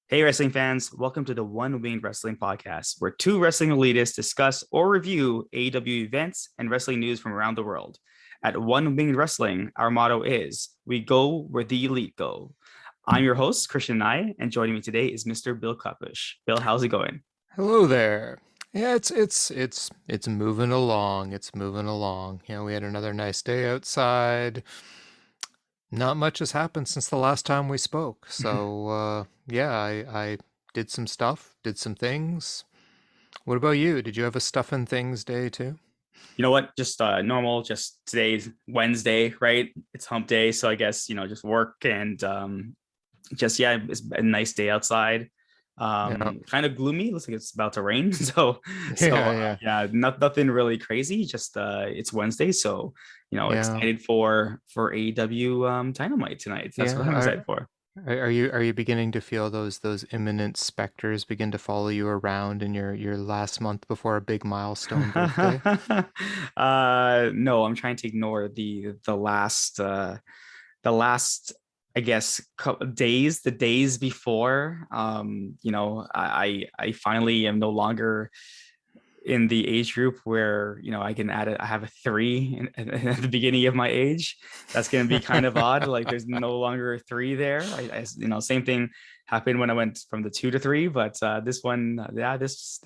Hey, wrestling fans, welcome to the One Winged Wrestling Podcast, where two wrestling elitists discuss or review AEW events and wrestling news from around the world. At One Winged Wrestling, our motto is We go where the elite go. I'm your host, Krishna and joining me today is Mr. Bill Kupish. Bill, how's it going? Hello there. Yeah, it's moving along. It's moving along. We had another nice day outside. Not much has happened since the last time we spoke. So, yeah, I did some stuff, did some things. What about you? Did you have a stuff and things day too? You know what? Just normal, just today's Wednesday, right? It's hump day. So I guess, just work and just, yeah, it's a nice day outside. Yeah, Kind of gloomy. Looks like it's about to rain. So, yeah, yeah, yeah, nothing really crazy. Just it's Wednesday, so yeah, excited for AEW Dynamite tonight. That's yeah. what I'm excited for. Are you beginning to feel those imminent specters begin to follow you around in your last month before a big milestone birthday? No, I'm trying to ignore the last I guess couple days, the days before. I finally am no longer in the age group where I can add it. I have a three at the beginning of my age. That's going to be kind of odd. Like there's no longer a three there. Same thing happened when I went from the two to three, but this one, yeah, this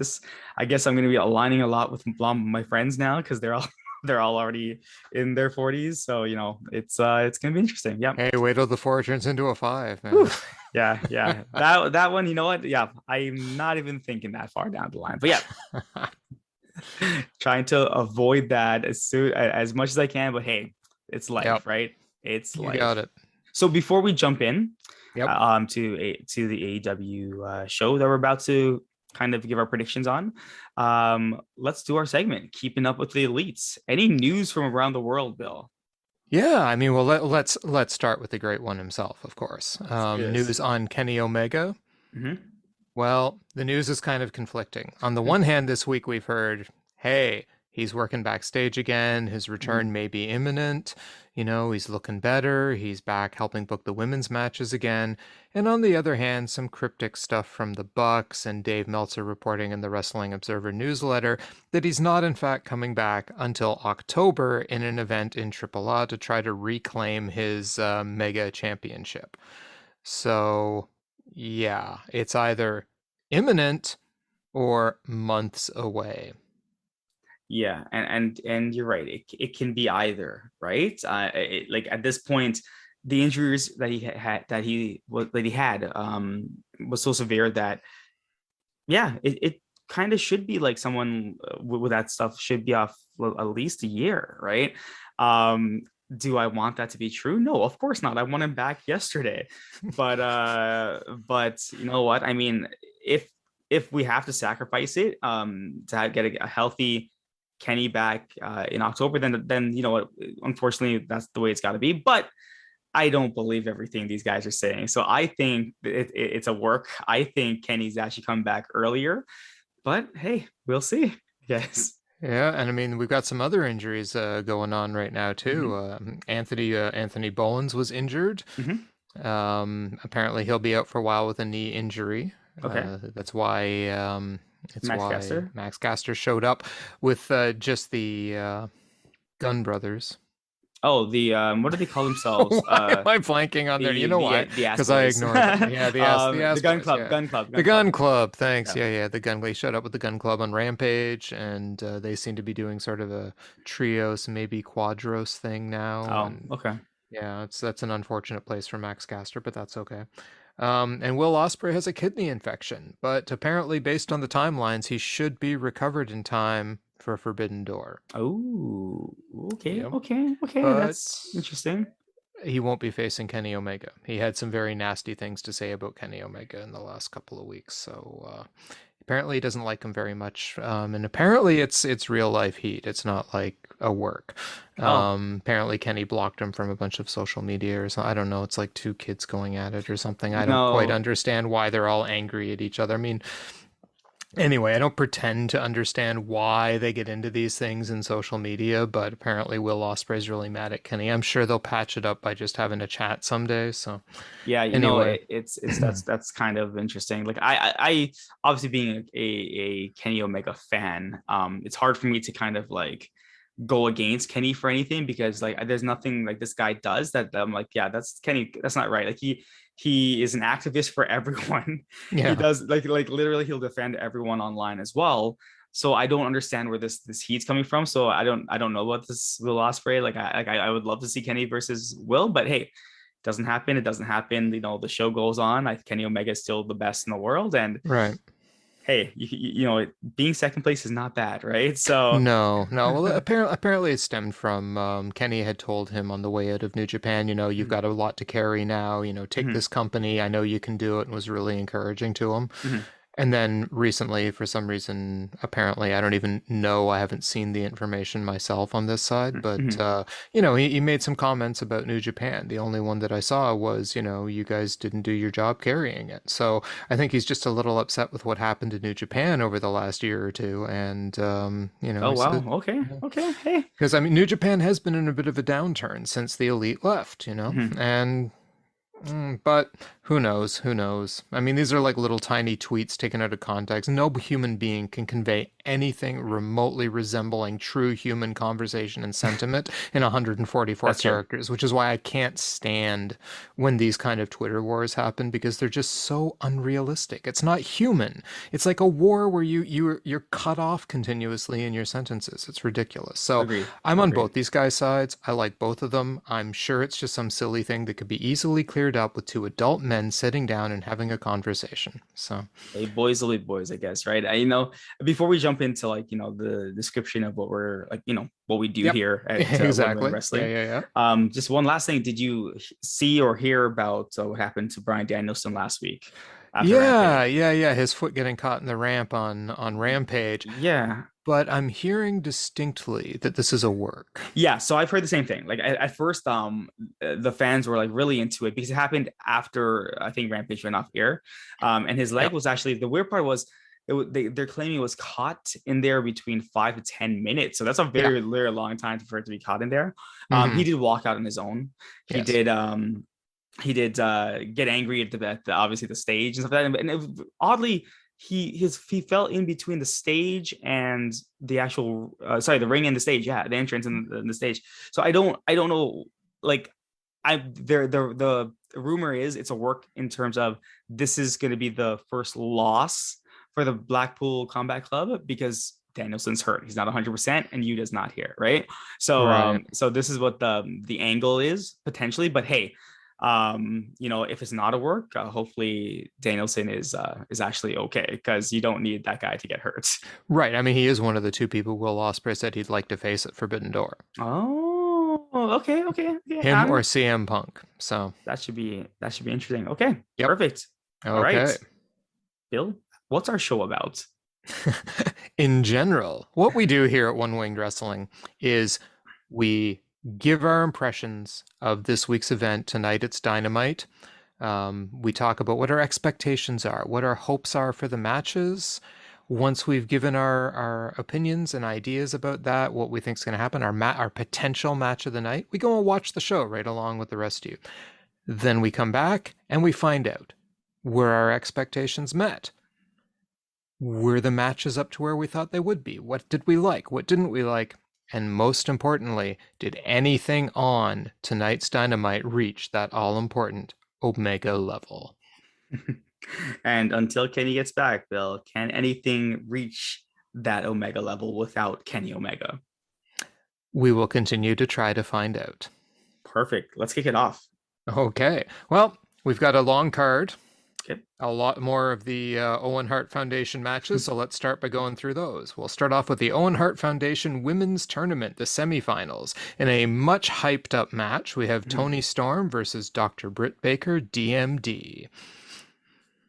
I guess I'm going to be aligning a lot with my friends now because they're all they're all already in their 40s. So it's going to be interesting. Yeah. Hey, wait till the four turns into a five, Whew. man. Yeah. That one, you know what? Yeah, I'm not even thinking that far down the line. But yeah, trying to avoid that as much as I can. But hey, it's Yep, life, right? It's you got life. it. So before we jump in, Yep. to the AEW show that we're about to kind of give our predictions on, let's do our segment, keeping up with the elites. Any news from around the world, Bill? Yeah, I mean, well, let's start with the great one himself, of course. Let's do this. News on Kenny Omega. Mm-hmm. Well, the news is kind of conflicting. On the one hand, this week we've heard, hey, he's working backstage again. His Mm-hmm. return may be imminent. He's looking better. He's back helping book the women's matches again. And on the other hand, some cryptic stuff from the Bucks and Dave Meltzer reporting in the Wrestling Observer newsletter that he's not, in fact, coming back until October in an event in AAA to try to reclaim his mega championship. So, yeah, it's either imminent or months away. Yeah, and you're right. It can be either, right? Like at this point, the injuries that he had was so severe that yeah, it kind of should be like someone with that stuff should be off at least a year, right? Um, do I want that to be true? No, of course not. I want him back yesterday. But you know what? I mean, if we have to sacrifice it to get a healthy Kenny back in October, then you know what? Unfortunately, that's the way it's got to be. But I don't believe everything these guys are saying. So I think it's a work. I think Kenny's actually come back earlier, but hey, we'll see. Yes. Yeah, and I mean we've got some other injuries going on right now too. Mm-hmm. Anthony Bowens was injured. Mm-hmm. Apparently he'll be out for a while with a knee injury. Okay. It's Max why Caster. Max Caster showed up with just the Gun Brothers. Oh, the what do they call themselves? Why am I blanking on there? You know why? The Ass Because I Boys. ignored them. Yeah, the The Ass Gun Boys. Club. Yeah, Gun Club. the Gun Club. Gun Club. Thanks. Yeah. Yeah, the Gun. They showed up with the Gun Club on Rampage, and they seem to be doing sort of a trios, maybe quadros thing now. Oh, And okay. yeah, that's an unfortunate place for Max Caster, but that's okay. And Will Ospreay has a kidney infection, but apparently, based on the timelines, he should be recovered in time for Forbidden Door. Oh, okay, Yep. okay. That's But interesting. he won't be facing Kenny Omega. He had some very nasty things to say about Kenny Omega in the last couple of weeks. So apparently he doesn't like him very much. And apparently it's real life heat. It's not like a work. Oh, Apparently Kenny blocked him from a bunch of social media or something. I don't know. It's like two kids going at it or something. I don't quite no. understand why they're all angry at each other. I mean, Anyway, I don't pretend to understand why they get into these things in social media, but apparently Will Ospreay's really mad at Kenny. I'm sure they'll patch it up by just having a chat someday. So Yeah, anyway, it's that's kind of interesting. Like I obviously being a Kenny Omega fan, it's hard for me to kind of like go against Kenny for anything because like there's nothing like this guy does that I'm like, yeah, that's Kenny, that's not right. Like he is an activist for everyone. He yeah, does like literally he'll defend everyone online as well. So I don't understand where this heat's coming from. So I don't know about this Will Ospreay. I would love to see Kenny versus Will, but hey, doesn't happen. It doesn't happen. You know, the show goes on. Kenny Omega is still the best in the world. And right. hey, you know, being second place is not bad, right? So, No, no. Well, apparently it stemmed from Kenny had told him on the way out of New Japan, you've mhm, got a lot to carry now, take mhm, this company. I know you can do it, and was really encouraging to him. mhm, And then recently, for some reason, apparently, I don't even know, I haven't seen the information myself on this side, but, mhm. he made some comments about New Japan. The only one that I saw was, you guys didn't do your job carrying it. So I think he's just a little upset with what happened in New Japan over the last year or two. And, Oh he wow. said, Okay. Okay. Hey. because I mean, New Japan has been in a bit of a downturn since the Elite left, Mhm. and but who knows? Who knows? I mean, these are like little tiny tweets taken out of context. No human being can convey anything remotely resembling true human conversation and sentiment in 144 That's true. characters, which is why I can't stand when these kind of Twitter wars happen because they're just so unrealistic. It's not human. It's like a war where you're cut off continuously in your sentences. It's ridiculous. So Agreed. I'm on Agreed. both these guys' sides. I like both of them. I'm sure it's just some silly thing that could be easily cleared up with two adult men sitting down and having a conversation. So, Hey, boys will be boys, I guess, right? You know, before we jump into like, you know, the description of what we're like, you know, what we do yep, here at One Wing exactly. Yeah, Wrestling, yeah, yeah. just one last thing. Did you see or hear about what happened to Brian Danielson last week after Yeah, Rampage? yeah, yeah. His foot getting caught in the ramp on Rampage. Yeah. But I'm hearing distinctly that this is a work. Yeah, so I've heard the same thing. Like at first, the fans were like really into it because it happened after I think Rampage went off air, and his leg Yep. was actually the weird part was they're claiming it was caught in there between 5 to 10 minutes. So that's a Yeah. very very long time for it to be caught in there. Hmm. He did walk out on his own. He Yes. did get angry at obviously the stage and stuff like that. And oddly, he fell in between the stage and the actual sorry, the ring and the stage. Yeah, the entrance and the stage. So I don't know. Like the rumor is it's a work in terms of this is going to be the first loss for the Blackpool Combat Club because Danielson's hurt. He's not 100% and Yuta's not here, right? So Right. so this is what the angle is potentially, but hey, you know, if it's not a work, hopefully Danielson is actually okay because you don't need that guy to get hurt. Right. I mean, he is one of the two people Will Ospreay said he'd like to face at Forbidden Door. Oh, okay, okay, okay. Him or CM Punk. So, That should be interesting. Okay, yep. perfect. All right, Okay. Bill, what's our show about? In general, what we do here at One Winged Wrestling is we give our impressions of this week's event. Tonight it's Dynamite. We talk about what our expectations are, what our hopes are for the matches. Once we've given our opinions and ideas about that, what we think is going to happen, our potential match of the night, we go and watch the show right along with the rest of you. Then we come back and we find out, were our expectations met? Were the matches up to where we thought they would be? What did we like? What didn't we like? And most importantly, did anything on tonight's Dynamite reach that all important Omega level? And until Kenny gets back, Bill, can anything reach that Omega level without Kenny Omega? We will continue to try to find out. Perfect. Let's kick it off. Okay. Well, we've got a long card, Okay. a lot more of the Owen Hart Foundation matches, so let's start by going through those. We'll start off with the Owen Hart Foundation Women's Tournament, the semifinals. In a much hyped up match, we have Toni Storm versus Dr. Britt Baker, D.M.D.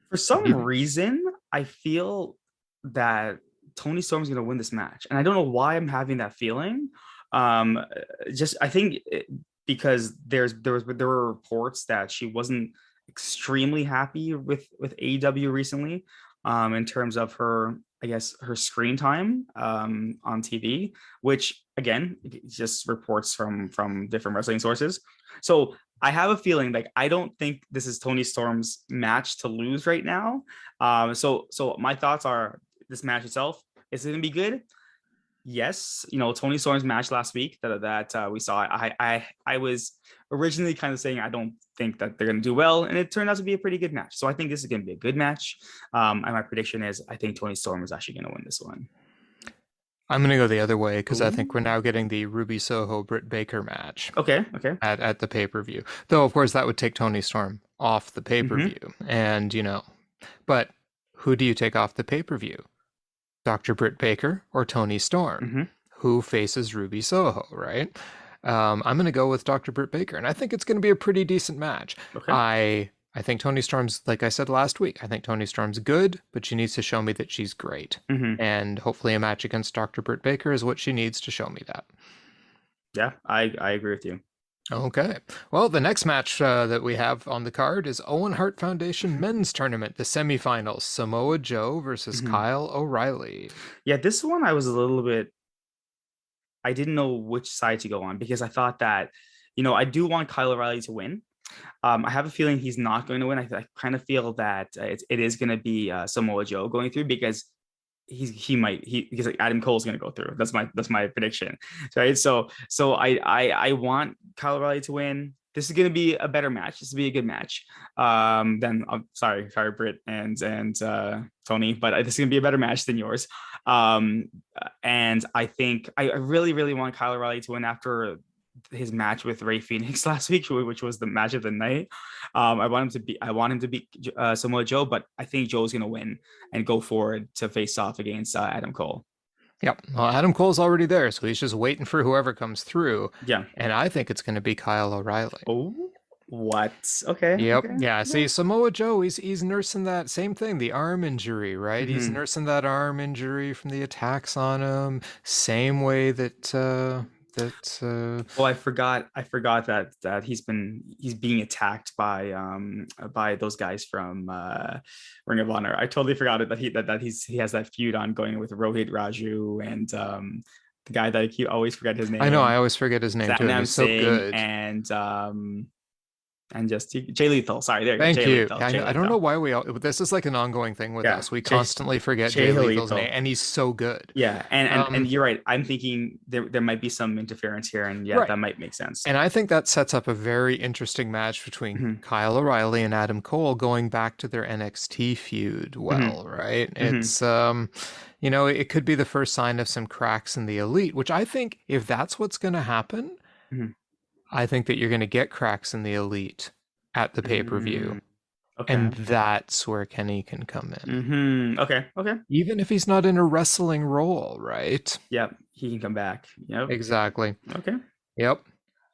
For some reason, I feel that Toni Storm's going to win this match, and I don't know why I'm having that feeling. Um, just I think because there were reports that she wasn't extremely happy with AEW recently. in terms of her, I guess, her screen time on TV, which again just reports from different wrestling sources. So I have a feeling like I don't think this is Toni Storm's match to lose right now. So my thoughts are this match itself is it going to be good? Yes, Toni Storm's match last week that we saw. I was originally kind of saying I don't think that they're going to do well, and it turned out to be a pretty good match. So I think this is going to be a good match. And my prediction is I think Toni Storm is actually going to win this one. I'm going to go the other way because I think we're now getting the Ruby Soho Britt Baker match. Okay. At the pay-per-view. Though, of course, that would take Toni Storm off the pay-per-view. Mm-hmm. And, but who do you take off the pay-per-view? Dr. Britt Baker or Toni Storm? Mm-hmm. Who faces Ruby Soho, right? I'm going to go with Dr. Britt Baker, and I think it's going to be a pretty decent match. Okay. I think Toni Storm's, like I said last week, I think Toni Storm's good, but she needs to show me that she's great. Mm-hmm. And hopefully a match against Dr. Britt Baker is what she needs to show me that. Yeah, I agree with you. Okay. Well, the next match that we have on the card is Owen Hart Foundation Men's Tournament, the semifinals, Samoa Joe versus Kyle O'Reilly. Yeah, this one I was a little bit, I didn't know which side to go on because I thought that, I do want Kyle O'Reilly to win. I have a feeling he's not going to win. I kind of feel that it is going to be Samoa Joe going through because because Adam Cole's going to go through. That's my prediction, right? So I want Kyle O'Reilly to win. This is going to be a better match. This will be a good match. Then sorry, Britt and Toni, but this is going to be a better match than yours. And I think I really, really want Kyle O'Reilly to win after his match with Rey Fenix last week, which was the match of the night. I want him to beat Samoa Joe, but I think Joe's going to win and go forward to face off against Adam Cole. Yep. Well, Adam Cole's already there, so he's just waiting for whoever comes through. Yeah. And I think it's going to be Kyle O'Reilly. Oh, what? Okay. Yep. Okay. Yeah. See, Samoa Joe, he's nursing that same thing, the arm injury, right? Mm-hmm. He's nursing that arm injury from the attacks on him, same way that I forgot that he's being attacked by those guys from Ring of Honor. I totally forgot that he has that feud ongoing with Rohit Raju and the guy that I always forget his name. I know, I always forget his name too. He's so good. And just Jay Lethal. Sorry, there. Thank Jay you. Lethal, I don't know why this is like an ongoing thing with us. We constantly forget Jay Lethal's name, and he's so good. Yeah, and you're right. I'm thinking there might be some interference here, and right. That might make sense. And I think that sets up a very interesting match between Kyle O'Reilly and Adam Cole, going back to their NXT feud. Well, right? It's it could be the first sign of some cracks in the Elite, which I think if that's what's going to happen. I think that you're going to get cracks in the Elite at the pay-per-view. Okay. And that's where Kenny can come in. Okay. Even if he's not in a wrestling role, right? Yep. He can come back. Yep. Exactly. Okay. Yep.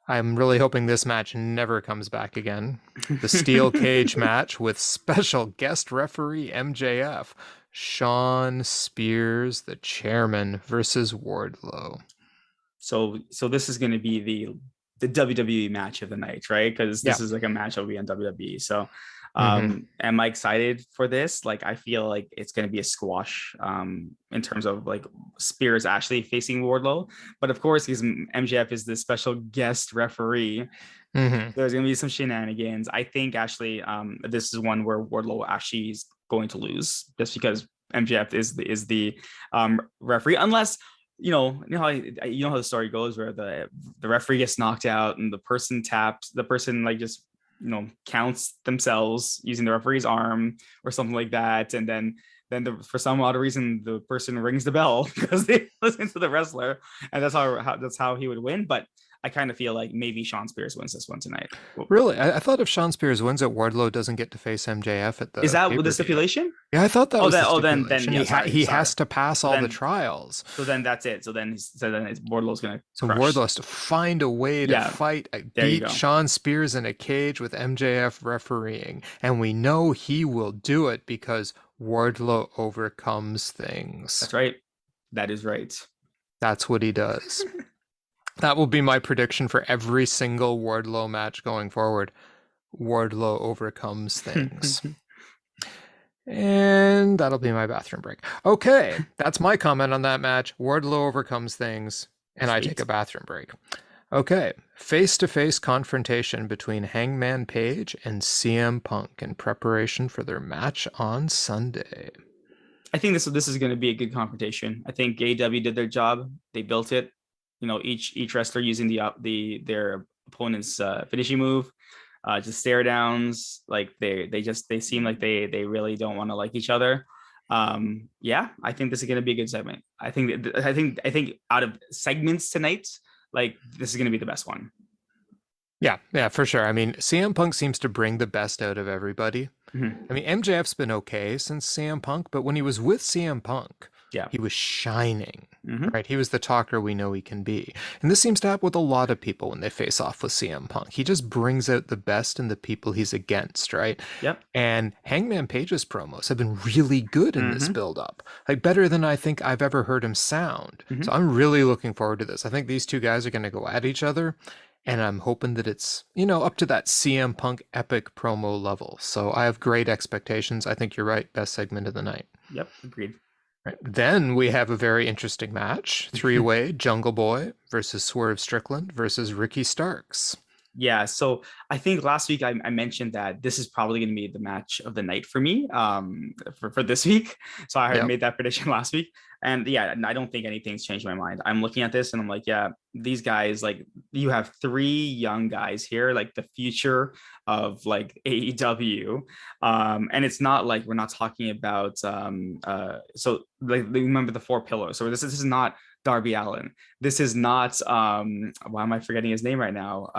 I'm really hoping this match never comes back again. The steel cage match with special guest referee MJF, Shawn Spears, the chairman, versus Wardlow. So this is going to be the WWE match of the night, right? Because this is like a match that will be on WWE. So am I excited for this? Like, I feel like it's going to be a squash in terms of like Spears actually facing Wardlow. But of course, because MJF is the special guest referee, there's going to be some shenanigans. I think actually this is one where Wardlow actually is going to lose just because MJF is the referee, unless you know how the story goes where the referee gets knocked out and the person like just counts themselves using the referee's arm or something like that, and then for some odd reason the person rings the bell because they listen to the wrestler, and that's how he would win. But I kind of feel like maybe Shawn Spears wins this one tonight. Really? I thought if Shawn Spears wins it, Wardlow doesn't get to face MJF at the Is that pay-per-view. the stipulation? Yeah, I thought that was the stipulation. Then he has to pass all the trials. So then that's it. So then Wardlow's going to Wardlow has to find a way to fight, beat Shawn Spears in a cage with MJF refereeing. And we know he will do it because Wardlow overcomes things. That's right. That is right. That's what he does. That will be my prediction for every single Wardlow match going forward. Wardlow overcomes things. And that'll be my bathroom break. Okay, that's my comment on that match. Wardlow overcomes things, and I take a Sweet. bathroom break. Okay, face-to-face confrontation between Hangman Page and CM Punk in preparation for their match on Sunday. I think this is going to be a good confrontation. I think AEW did their job. They built it. You know, each wrestler using their opponent's finishing move, just stare downs. Like they seem like they really don't want to like each other. Yeah, I think this is going to be a good segment. I think out of segments tonight, like this is going to be the best one. Yeah, for sure. I mean, CM Punk seems to bring the best out of everybody. Mhm. I mean, MJF's been okay since CM Punk, but when he was with CM Punk, Yeah. he was shining, Hmm. right? He was the talker we know he can be. And this seems to happen with a lot of people when they face off with CM Punk. He just brings out the best in the people he's against, right? Yep. And Hangman Page's promos have been really good in this Hmm. build-up, like better than I think I've ever heard him sound. So Hmm. I'm really looking forward to this. I think these two guys are going to go at each other, and I'm hoping that it's, up to that CM Punk epic promo level. So I have great expectations. I think you're right. Best segment of the night. Yep. Agreed. Right. Then we have a very interesting match. Three-way Jungle Boy versus Swerve Strickland versus Ricky Starks. Yeah, so I think last week I mentioned that this is probably going to be the match of the night for me, for this week. So I had Yep. made that prediction last week, and yeah, I don't think anything's changed my mind. I'm looking at this and I'm like, yeah, these guys, like, you have three young guys here, like the future of like AEW, and it's not like we're not talking about so like remember the four pillars. So this is not Darby Allin. This is not why am I forgetting his name right now?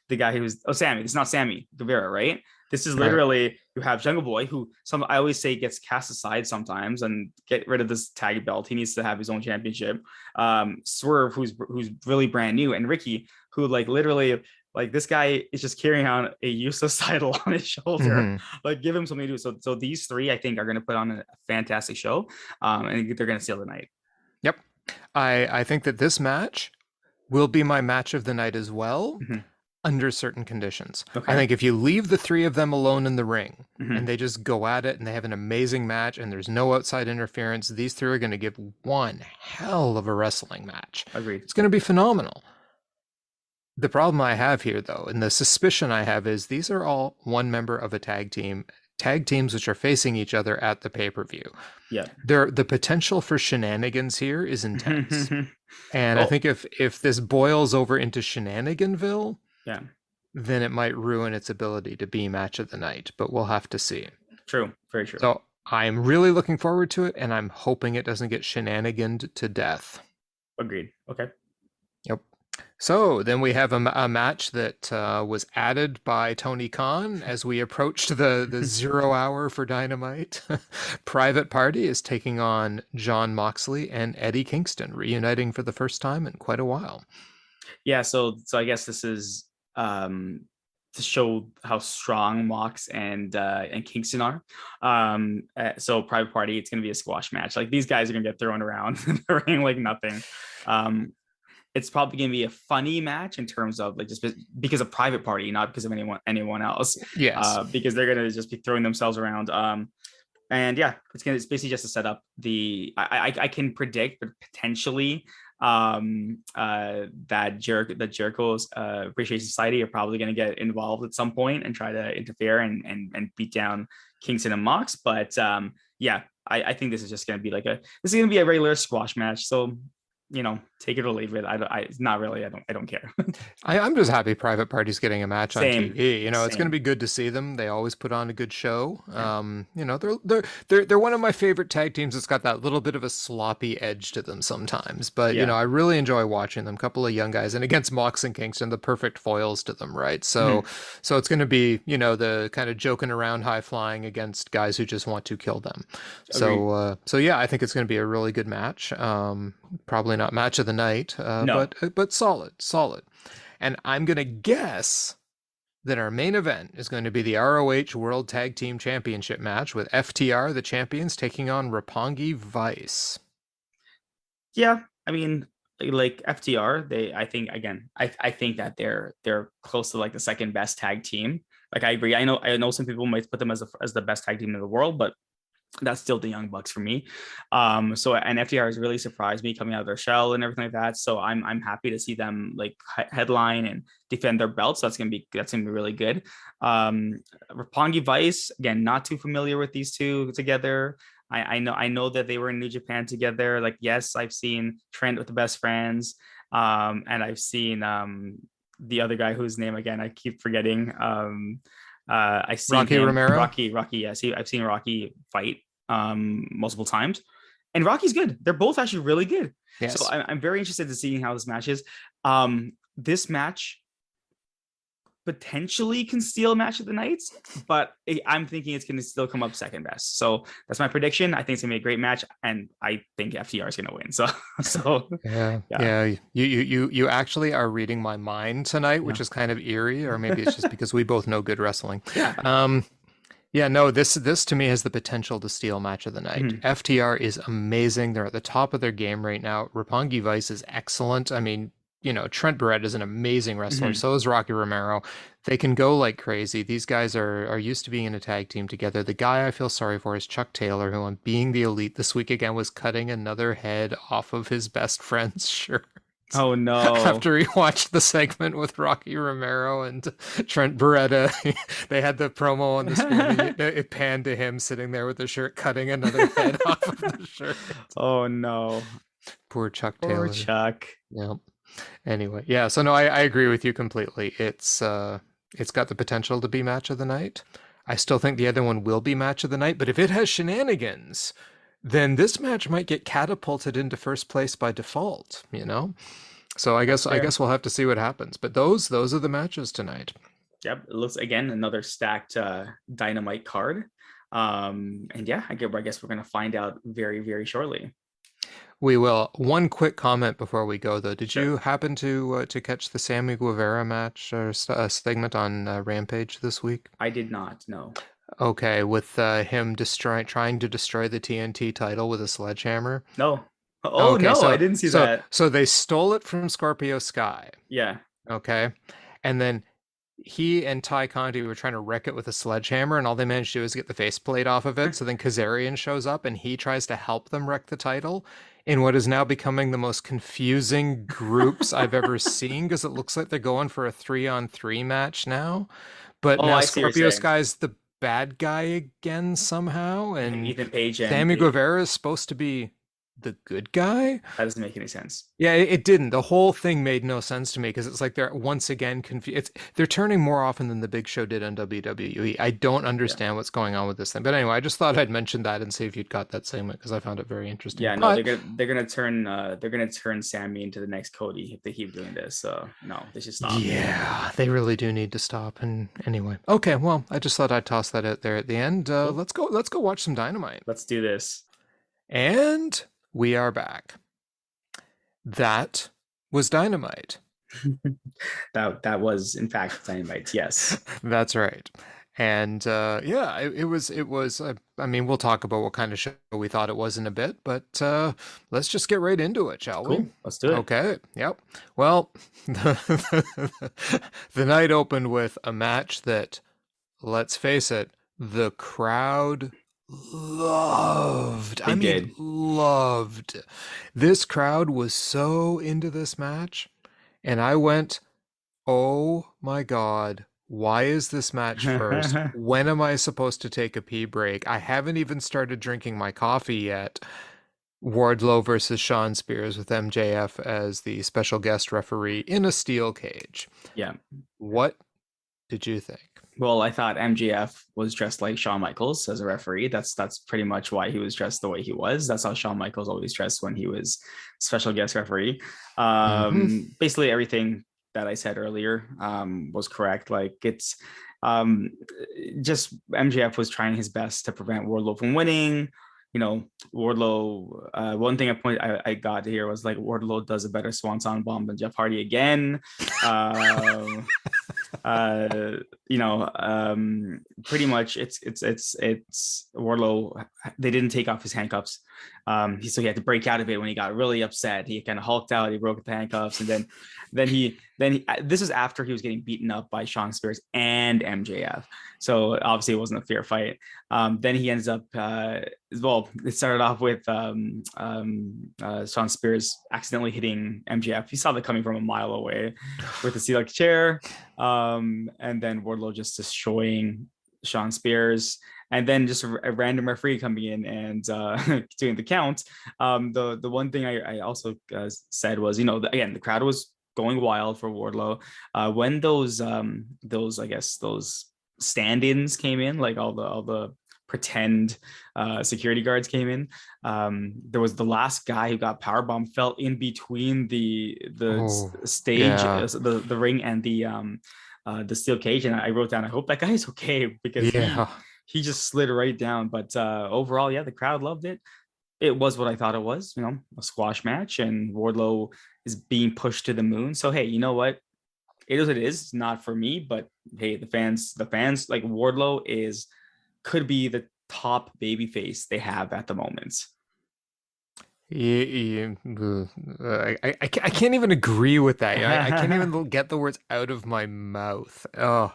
The guy who was Sammy. It's not Sammy Guevara, right? This is Right. literally you have Jungle Boy, who some I always say gets cast aside sometimes and get rid of this tag belt. He needs to have his own championship. Swerve, who's really brand new, and Ricky, who like literally like this guy is just carrying on a useless title on his shoulder. Hmm. Like give him something to do. So these three I think are going to put on a fantastic show, and they're going to seal the night. Yep. I think that this match will be my match of the night as well, Mm-hmm. under certain conditions. I Okay. think if you leave the three of them alone in the ring and Mm-hmm. they just go at it and they have an amazing match and there's no outside interference, these three are going to give one hell of a wrestling match. Agreed. It's going to be phenomenal. The problem I have here, though, and the suspicion I have is these are all one member of a tag teams which are facing each other at the pay-per-view. Yeah. The potential for shenanigans here is intense. And I Oh, think if this boils over into shenaniganville, yeah. then it might ruin its ability to be match of the night, but we'll have to see. True. Very true. So I'm really looking forward to it, and I'm hoping it doesn't get shenaniganed to death. Agreed. Okay. Yep. So then we have a match that was added by Tony Khan as we approached the 0 hour for Dynamite. Private Party is taking on John Moxley and Eddie Kingston, reuniting for the first time in quite a while. Yeah. So I guess this is to show how strong Mox and Kingston are. So Private Party, it's gonna be a squash match. Like these guys are gonna get thrown around in the ring like nothing. Um, it's probably going to be a funny match in terms of like just because of Private Party, not because of anyone else, Yes. because they're going to just be throwing themselves around. And yeah, it's basically just to set up I can predict, but potentially that Jericho's Appreciation Society are probably going to get involved at some point and try to interfere and beat down Kingston and Mox. But yeah, I think this is just going to be this is going to be a regular squash match. So take it or leave it. It's not really. I don't care. I'm just happy Private Party's getting a match on Same, TV. It's going to same. be good to see them. They always put on a good show. They're one of my favorite tag teams. It's got that little bit of a sloppy edge to them sometimes, but Yeah. I really enjoy watching them. Couple of young guys, and against Mox and Kingston, the perfect foils to them, right? So, Mhm. so it's going to be the kind of joking around, high flying against guys who just want to kill them. Agreed. So yeah, I think it's going to be a really good match. Probably not match of the night, No. but solid. And I'm gonna guess that our main event is going to be the ROH World Tag Team Championship match with FTR, the champions, taking on Roppongi Vice. Yeah. I mean, like FTR, I think again, I think that they're close to like the second best tag team. Like I agree. I know some people might put them as the best tag team in the world, but that's still the Young Bucks for me. So and FTR has really surprised me coming out of their shell and everything like that. So I'm happy to see them like headline and defend their belts. So that's gonna be really good. Roppongi Vice, again, not too familiar with these two together. I know that they were in New Japan together. Like, yes, I've seen Trent with the Best Friends, and I've seen the other guy whose name again I keep forgetting. I've seen Rocky Romero. Rocky. Yes, I've seen Rocky fight multiple times, and Rocky's good. They're both actually really good. Yes. So I'm very interested to see how this match is. This match potentially can steal match of the night, but I'm thinking it's going to still come up second best. So that's my prediction. I think it's going to be a great match, and I think FTR is going to win. So yeah. You actually are reading my mind tonight, which is kind of eerie, or maybe it's just because we both know good wrestling. Yeah, no, this to me has the potential to steal match of the night. FTR is amazing. They're at the top of their game right now. Roppongi Vice is excellent. I mean, Trent Barrett is an amazing wrestler. So is Rocky Romero. They can go like crazy. These guys are used to being in a tag team together. The guy I feel sorry for is Chuck Taylor, who on Being the Elite this week again was cutting another head off of his best friend's shirt. Oh no. After he watched the segment with Rocky Romero and Trent Beretta, they had the promo on the screen. It panned to him sitting there with the shirt, cutting another head off of the shirt. Oh no. Poor Chuck Taylor. Poor Chuck. Yeah. Anyway, yeah, so no, I agree with you completely. It's got the potential to be match of the night. I still think the other one will be match of the night, but if it has shenanigans, then this match might get catapulted into first place by default, So I guess we'll have to see what happens. But those are the matches tonight. Yep, it looks again another stacked Dynamite card. And yeah, I guess we're gonna find out very, very shortly. We will. One quick comment before we go, though. Did you happen to catch the Sammy Guevara match or segment on Rampage this week? I did not. No. Okay, with him trying to destroy the TNT title with a sledgehammer. No. Oh okay, no, so, I didn't see that. So they stole it from Scorpio Sky. Yeah. Okay, and then he and Ty Conti were trying to wreck it with a sledgehammer, and all they managed to do is get the faceplate off of it. So then Kazarian shows up, and he tries to help them wreck the title in what is now becoming the most confusing groups I've ever seen, because it looks like they're going for a 3-on-3 match now. But now Scorpio Sky's the bad guy again somehow, and Ethan Page and Sammy Guevara is supposed to be the good guy. That doesn't make any sense. Yeah, it didn't. The whole thing made no sense to me, because it's like they're once again confused. They're turning more often than the Big Show did on WWE. I don't understand what's going on with this thing. But anyway, I just thought I'd mention that and see if you'd got that segment, because I found it very interesting. Yeah, no, they're gonna turn Sammy into the next Cody if they keep doing this. So no, they should stop. Yeah, they really do need to stop. And anyway, okay, well, I just thought I'd toss that out there at the end. Cool. Let's go watch some Dynamite. Let's do this. And we are back. That was Dynamite. that was in fact Dynamite. Yes, that's right. And yeah, it was. I mean, we'll talk about what kind of show we thought it was in a bit, but let's just get right into it, shall we? Let's do it. Okay. Yep. Well, the night opened with a match that, let's face it, the crowd loved. Loved. This crowd was so into this match, and I went, oh my God, why is this match first? When am I supposed to take a pee break? I haven't even started drinking my coffee yet. Wardlow versus Shawn Spears with MJF as the special guest referee in a steel cage. Yeah. What did you think? Well, I thought MJF was dressed like Shawn Michaels as a referee. That's pretty much why he was dressed the way he was. That's how Shawn Michaels always dressed when he was special guest referee. Basically everything that I said earlier was correct. Like, it's just MJF was trying his best to prevent Wardlow from winning. Wardlow, one thing I got here was like, Wardlow does a better swanton bomb than Jeff Hardy again. Pretty much it's Wardlow. They didn't take off his handcuffs. So he had to break out of it when he got really upset. He kind of hulked out. He broke the handcuffs, and then then this was after he was getting beaten up by Shawn Spears and MJF. So obviously it wasn't a fair fight. Then he ends up, well, it started off with Shawn Spears accidentally hitting MJF. He saw that coming from a mile away with the Sea-like chair. And then Wardlow just destroying Shawn Spears. And then just a random referee coming in and doing the count. The one thing I also said was, again, the crowd was going wild for Wardlow. When those I guess those stand-ins came in, like all the pretend security guards came in. There was the last guy who got powerbomb fell in between the stage, the ring and the steel cage, and I wrote down, I hope that guy's okay, because he just slid right down. But overall, yeah, the crowd loved it. It was what I thought it was, a squash match, and Wardlow is being pushed to the moon. So, hey, you know what? It is what it is. It's not for me, but hey, the fans, like Wardlow could be the top babyface they have at the moment. I can't even agree with that. I can't even get the words out of my mouth. Oh,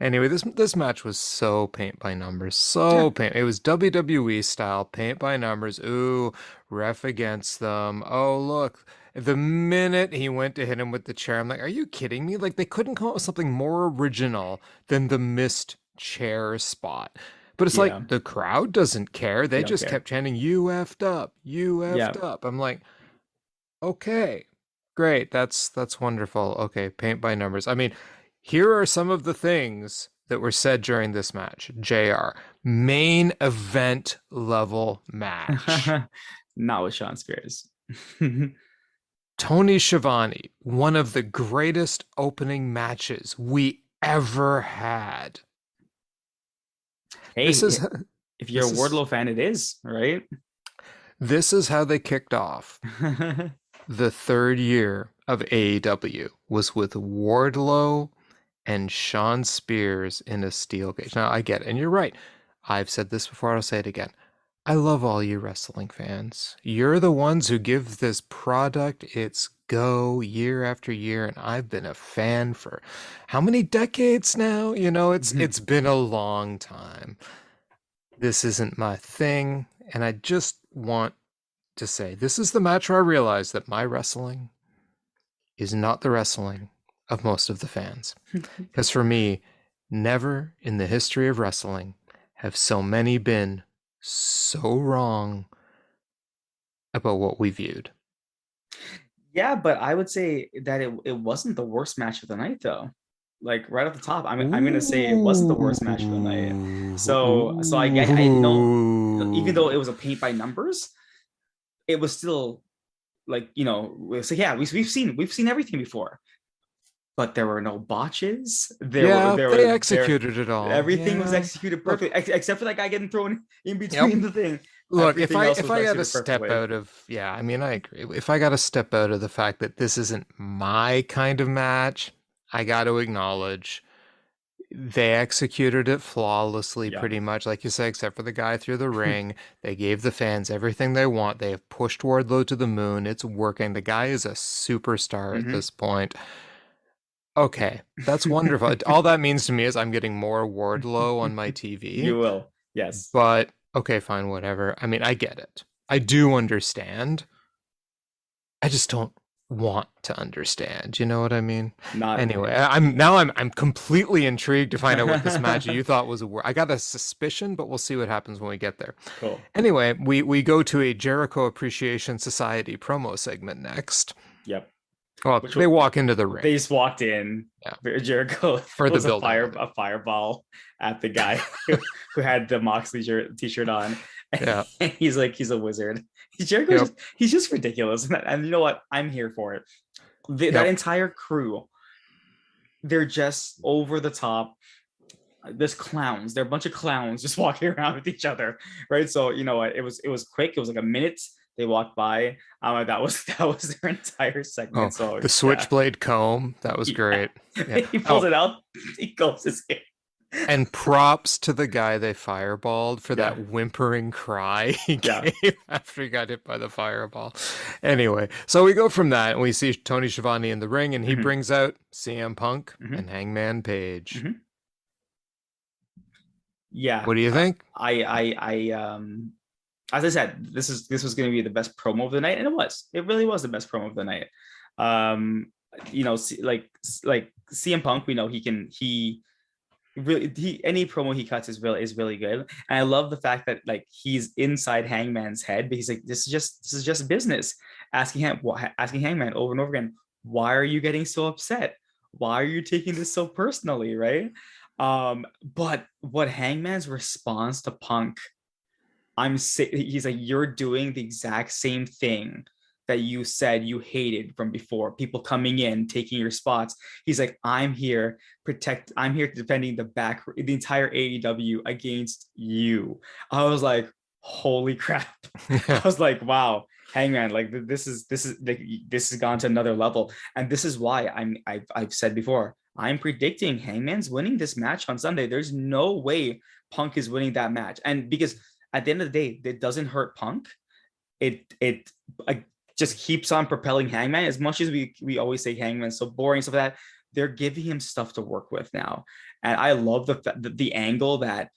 anyway, this match was so paint by numbers. It was WWE style paint by numbers. Ooh, ref against them. Oh, look. The minute he went to hit him with the chair, I'm like, are you kidding me? Like, they couldn't come up with something more original than the missed chair spot. But it's like, the crowd doesn't care. They just kept chanting, "You effed up, you effed up." I'm like, okay, great. That's wonderful. Okay, paint by numbers. I mean, here are some of the things that were said during this match. JR, main event level match. Not with Shawn Spears. Toni Schiavone, one of the greatest opening matches we ever had. Hey, if you're a Wardlow fan, it is, right? This is how they kicked off. The third year of AEW was with Wardlow and Shawn Spears in a steel cage. Now, I get it, and you're right. I've said this before, I'll say it again. I love all you wrestling fans. You're the ones who give this product its go year after year, and I've been a fan for how many decades now? It's been a long time. This isn't my thing, and I just want to say this is the match where I realized that my wrestling is not the wrestling of most of the fans. Because for me, never in the history of wrestling have so many been so wrong about what we viewed. Yeah, but I would say that it wasn't the worst match of the night, though. Like right off the top, I'm gonna say it wasn't the worst match of the night. So I know, even though it was a paint by numbers, it was still like, so yeah, we've seen everything before. But there were no botches. They executed it all. Everything was executed perfectly, except for that guy getting thrown in between the thing. Look, if I got to step out of, I agree. If I got to step out of the fact that this isn't my kind of match, I got to acknowledge they executed it flawlessly, pretty much, like you said, except for the guy through the ring. They gave the fans everything they want. They have pushed Wardlow to the moon. It's working. The guy is a superstar at this point. Okay, that's wonderful. All that means to me is I'm getting more Wardlow on my TV. You will, yes. But, okay, fine, whatever. I mean, I get it. I do understand. I just don't want to understand. You know what I mean? Anyway, I'm completely intrigued to find out what this match you thought was I got a suspicion, but we'll see what happens when we get there. Cool. Anyway, we go to a Jericho Appreciation Society promo segment next. Yep. Well, they walk into the ring. They just walked in. Yeah. Jericho throws a fireball at the guy who had the Moxley t-shirt on. Yeah. And he's a wizard. Jericho, he's just ridiculous. And you know what? I'm here for it. That entire crew, they're just over the top. There's clowns. They're a bunch of clowns just walking around with each other, right? So you know what? It was quick. It was like a minute. They walked by. That was their entire segment. The switchblade comb, that was great. Yeah. He pulls it out. He combs his hair. And props to the guy they fireballed for Yeah, that whimpering cry he yeah. gave after he got hit by the fireball. Anyway, so we go from that and we see Tony Schiavone in the ring and he Hmm. brings out CM Punk Hmm. and Hangman Page. Hmm. Yeah. What do you think? As I said, this was going to be the best promo of the night, and it was. It really was the best promo of the night. Um, like CM Punk, we know he really he any promo he cuts is really good, and I love the fact that like he's inside Hangman's head because like this is just business. Asking Hangman over and over again, why are you getting so upset? Why are you taking this so personally, right? But what Hangman's response to Punk, he's like, you're doing the exact same thing that you said you hated from before. People coming in, taking your spots. He's like, I'm here defending the entire AEW against you. I was like, holy crap. I was like, wow, Hangman, like this has gone to another level. And this is why I've said before, I'm predicting Hangman's winning this match on Sunday. There's no way Punk is winning that match. And because at the end of the day, it doesn't hurt Punk. It just keeps on propelling Hangman. As much as we always say Hangman's so boring, stuff like that, they're giving him stuff to work with now. And I love the angle that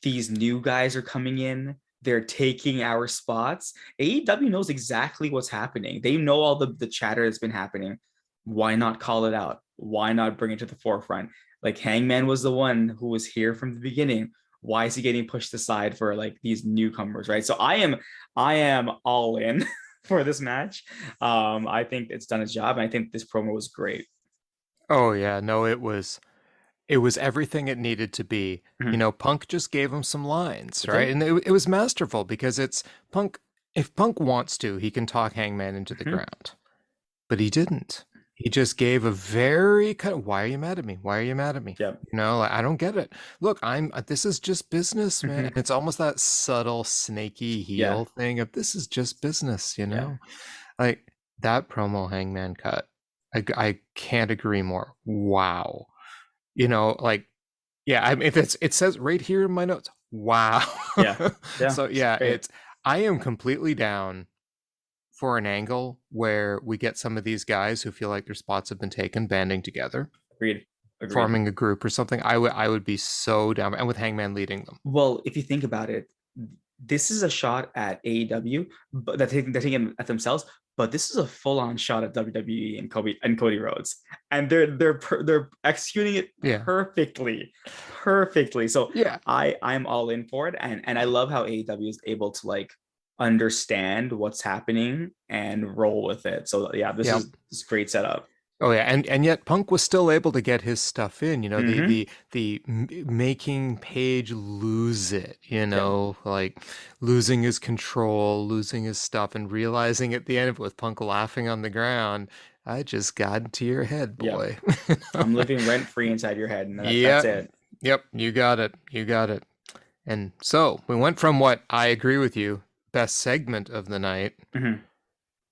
these new guys are coming in. They're taking our spots. AEW knows exactly what's happening. They know all the chatter that's been happening. Why not call it out? Why not bring it to the forefront? Like Hangman was the one who was here from the beginning. Why is he getting pushed aside for like these newcomers, right? So I am all in for this match. I think it's done its job, and I think this promo was great. Oh yeah, no, it was everything it needed to be. You Mhm. know, Punk just gave him some lines, That's right? it. And it was masterful because it's Punk. If Punk wants to, he can talk Hangman into the Mhm. ground. But he didn't. He just gave a very kind of, why are you mad at me? Why are you mad at me? Yeah. You know, like, I don't get it. Look, this is just business, man. Mhm. It's almost that subtle, snaky Yeah. heel thing of this is just business, you Yeah. know? Like that promo Hangman cut. I can't agree more. Wow. You know, like, yeah, I mean, it says right here in my notes, wow. Yeah. Yeah. So It's yeah, great. I am completely down for an angle where we get some of these guys who feel like their spots have been taken banding together, Agreed. Agreed. forming a group or something. I would be so down, and with Hangman leading them. Well, if you think about it, this is a shot at AEW, but they're taking at themselves. But this is a full-on shot at WWE and Cody Rhodes, and they're executing it Yeah, perfectly, perfectly. So yeah, I'm all in for it, and I love how AEW is able to like understand what's happening and roll with it. So yeah, yeah. this is great setup. Oh yeah, and yet Punk was still able to get his stuff in. You know, the Mm-hmm. the the making Page lose it. You Yeah, know, like losing his control, losing his stuff, and realizing at the end of it with Punk laughing on the ground. I just got into your head, yeah. boy. I'm living rent free inside your head, and that's Yep. it. Yep. You got it. You got it. And so we went from what I agree with you, best segment of the night, Mm-hmm.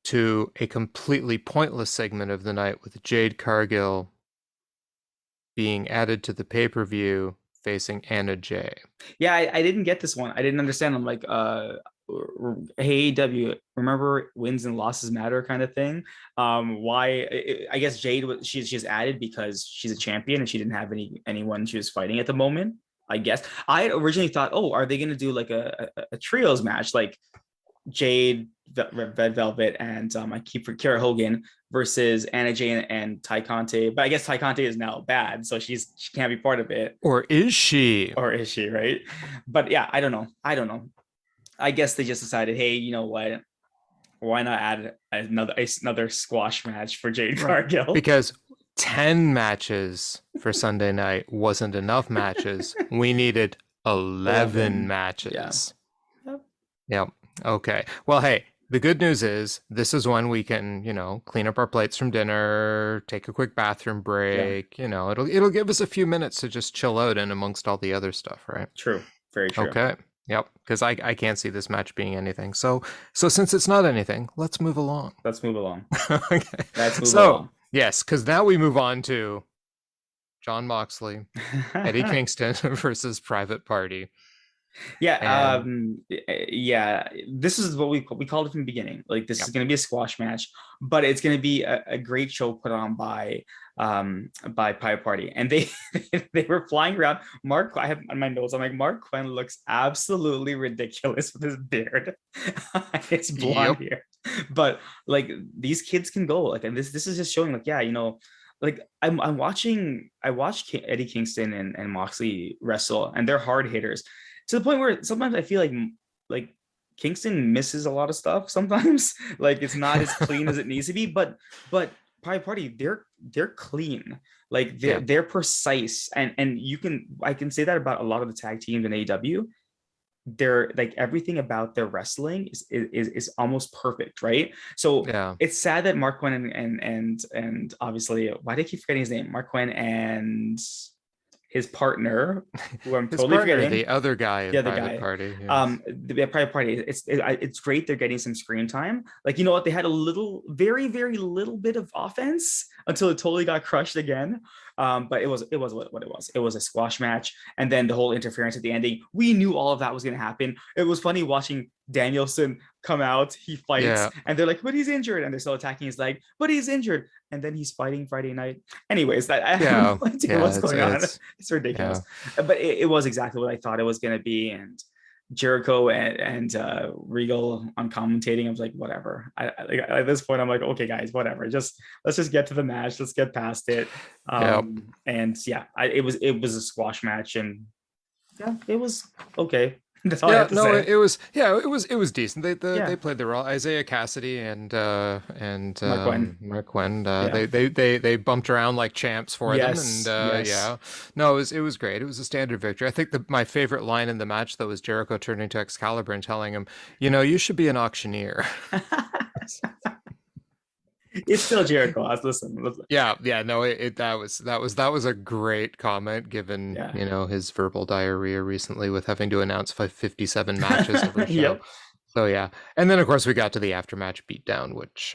to a completely pointless segment of the night with Jade Cargill being added to the pay-per-view facing Anna Jay. Yeah, I didn't get this one. I didn't understand. I'm like, hey AEW, remember wins and losses matter kind of thing. Why? I guess Jade was she's added because she's a champion and she didn't have anyone she was fighting at the moment. I guess I had originally thought, oh, are they gonna do like a trios match like Jade, Red Velvet, and I keep for Kara Hogan versus Anna Jay and Ty Conte. But I guess Ty Conte is now bad, so she can't be part of it, Or is she? or is she, right? But yeah, I don't know. I don't know. I guess they just decided, hey, you know what? Why not add another squash match for Jade Right. Cargill? Because 10 matches for Sunday night wasn't enough matches. We needed 11 11. Yeah. matches. Yep. Yep. Okay. Well, hey, the good news is this is when we can, clean up our plates from dinner, take a quick bathroom Yeah. break. It'll give us a few minutes to just chill out in amongst all the other stuff, right? True. Very true. Okay. Yep. Because I can't see this match being anything. So since it's not anything, let's move along. Let's move along. Okay. Let's move So along. yes, because now we move on to John Moxley, Eddie Kingston versus Private Party. Yeah, And yeah. This is what we called it from the beginning. Like this yeah, is going to be a squash match, but it's going to be a great show put on by Pie Party, and they they were flying around. Mark, I have on my notes. I'm like, Mark Quinn looks absolutely ridiculous with his beard, his blonde yep, hair, but like these kids can go. Like, and this is just showing, like, yeah, like I'm watching. I watched Eddie Kingston and Moxley wrestle, and they're hard hitters to the point where sometimes I feel like Kingston misses a lot of stuff sometimes. Like it's not as clean as it needs to be, but Private Party, they're clean. Like yeah, they're precise. And I can say that about a lot of the tag teams in AEW. They're like everything about their wrestling is almost perfect, right? So yeah. it's sad that Mark Quinn and obviously, why do I keep forgetting his name? Mark Quinn and his partner, who I'm His totally partner, forgetting, the other guy the in other Private guy. Party. Yes. The Private Party. It's great they're getting some screen time. Like, you know what? They had a little, very very little bit of offense until it totally got crushed again. But it was what it was. It was a squash match, and then the whole interference at the ending. We knew all of that was going to happen. It was funny watching Danielson come out. He fights, Yeah, and they're like, "But he's injured," and they're still attacking his leg. But he's injured, and then he's fighting Friday night. Anyways, that I have yeah, no idea yeah. what's going on. It's ridiculous, Yeah. but it was exactly what I thought it was going to be. And Jericho and Regal on commentating, I was like, whatever. Like, at this point, I'm like, okay, guys, whatever. Let's just get to the match. Let's get past it. Yep. And yeah, it was a squash match, and yeah, it was okay. That's all I Yeah, have to no, say. it was decent. Yeah, They played the role. Isaiah Cassidy and Mark Quinn. Mark Quinn. Yeah. They bumped around like champs for them, and Yes. Yes. yeah, no, it was great. It was a standard victory. I think my favorite line in the match though was Jericho turning to Excalibur and telling him, you should be an auctioneer. It's still Jericho. Listen. Yeah, yeah, no, that was a great comment given, Yeah. his verbal diarrhea recently with having to announce 57 matches every show. Yep. So yeah. And then of course we got to the aftermatch beatdown, which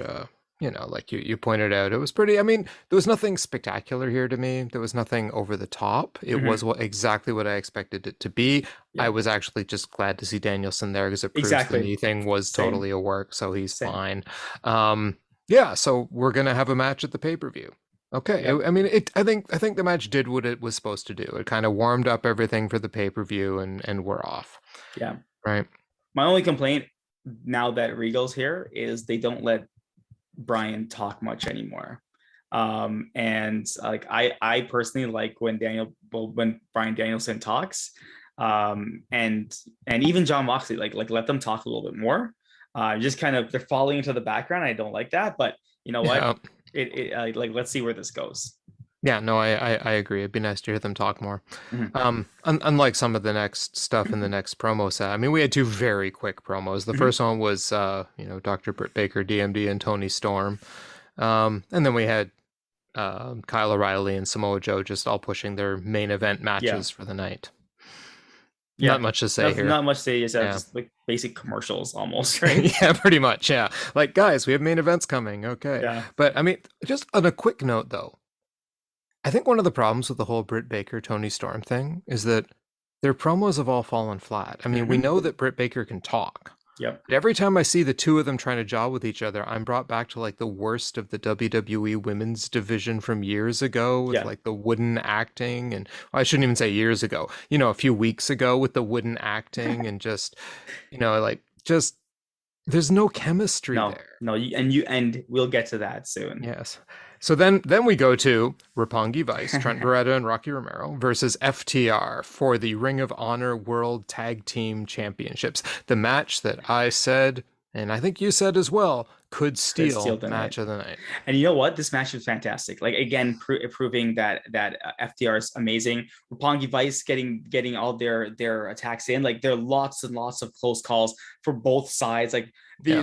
like you pointed out, it was pretty, I mean, there was nothing spectacular here to me. There was nothing over the top. It was exactly what I expected it to be. Yeah. I was actually just glad to see Danielson there because it proves Exactly. the knee thing was Same. totally a work, so he's Same. fine. Yeah, so we're gonna have a match at the pay-per-view. Okay, Yep. I mean, I think the match did what it was supposed to do. It kind of warmed up everything for the pay-per-view, and we're off. Yeah. Right. My only complaint now that Regal's here is they don't let Brian talk much anymore. And like I personally like when Brian Danielson talks. And even John Moxley, like let them talk a little bit more. Just kind of they're falling into the background. I don't like that, but you know what? Yeah. Like let's see where this goes. Yeah, no, I agree. It'd be nice to hear them talk more. Mhm. Unlike some of the next stuff in the next promo set, I mean, we had two very quick promos. The Mhm. first one was, Dr. Britt Baker, D.M.D, and Toni Storm. And then we had Kyle O'Reilly and Samoa Joe just all pushing their main event matches for the night. Yeah. Not much to say here. Not much to say. Just like basic commercials almost, right? Yeah, pretty much. Yeah. Like, guys, we have main events coming. Okay. Yeah. But I mean, just on a quick note though, I think one of the problems with the whole Britt Baker, Toni Storm thing is that their promos have all fallen flat. I mean, we know that Britt Baker can talk. Yep. But every time I see the two of them trying to job with each other, I'm brought back to like the worst of the WWE women's division from years ago with like the wooden acting. And well, I shouldn't even say years ago, a few weeks ago with the wooden acting and just, there's no chemistry there. No, and we'll get to that soon. Yes. So then we go to Roppongi Vice, Trent Beretta and Rocky Romero versus FTR for the Ring of Honor World Tag Team Championships. The match that I said, and I think you said as well, could steal the match of the night. And you know what? This match was fantastic. Like again, proving that FTR is amazing. Roppongi Vice getting all their attacks in. Like there are lots and lots of close calls for both sides. Like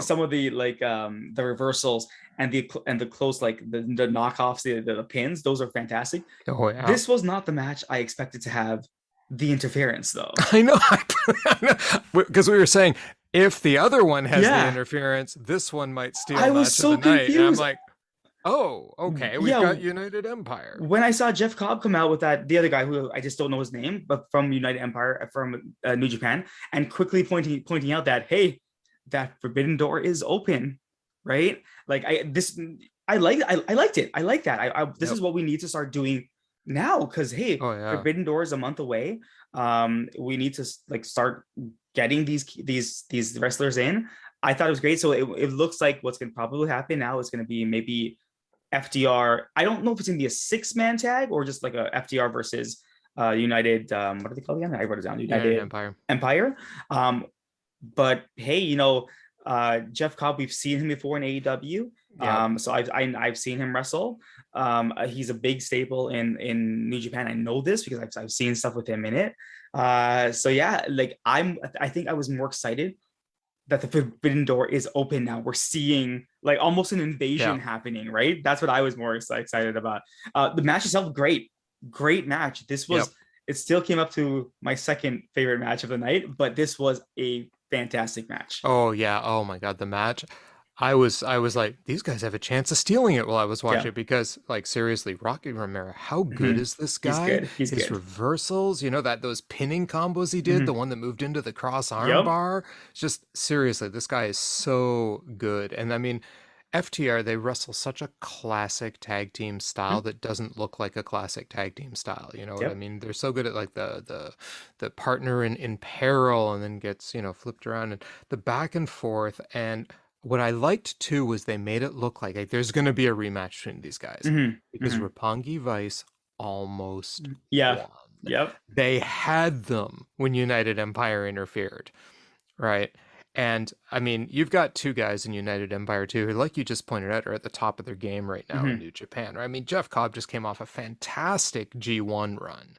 some of the the reversals and the close, like the knockoffs, the pins. Those are fantastic. Oh yeah. This was not the match I expected to have the interference though. I know, because we were saying if the other one has the interference, this one might steal. I was so confused. And I'm like, Oh, okay. We've Yeah, got United Empire. when I saw Jeff Cobb come out with that, the other guy who I just don't know his name, but from United Empire, from New Japan, and quickly pointing out that, hey, that Forbidden Door is open, right? Like I liked it. I like that. This Yep. is what we need to start doing now, because hey, Oh yeah. Forbidden Door is a month away. We need to like start getting these wrestlers in. I thought it was great. So it looks like what's going to probably happen now is going to be maybe FDR. I don't know if it's gonna be a 6-man tag or just like a FDR versus United. What are they called again? I wrote it down. United United Empire. Empire. But hey, Jeff Cobb, we've seen him before in AEW. Yep. So I've seen him wrestle. He's a big staple in New Japan. I know this because I've seen stuff with him in it. So yeah, like I think I was more excited that the Forbidden Door is open now. We're seeing like almost an invasion Yeah. happening, right? That's what I was more excited about. The match itself, great match. Yep. It still came up to my second favorite match of the night, but this was a fantastic match. Oh yeah. Oh my God, the match. I was like, these guys have a chance of stealing it while I was Yeah, watching it because, like, seriously, Rocky Romero, how good mm-hmm. is this guy? He's His good. reversals, those pinning combos he did, the Mm-hmm. one that moved into the cross arm Yep. bar. Just seriously, this guy is so good. And I mean, FTR, they wrestle such a classic tag team style Mm-hmm. that doesn't look like a classic tag team style. You know what I Yep. mean? They're so good at like the partner in peril and then gets, flipped around and the back and forth. And what I liked too was they made it look like there's going to be a rematch between these guys Mm-hmm. because Mm-hmm. Roppongi Vice almost Yeah. won. Yep. They had them when United Empire interfered, right? And I mean, you've got two guys in United Empire too, who, like you just pointed out, are at the top of their game right now in Mm-hmm. New Japan. Right? I mean, Jeff Cobb just came off a fantastic G1 run,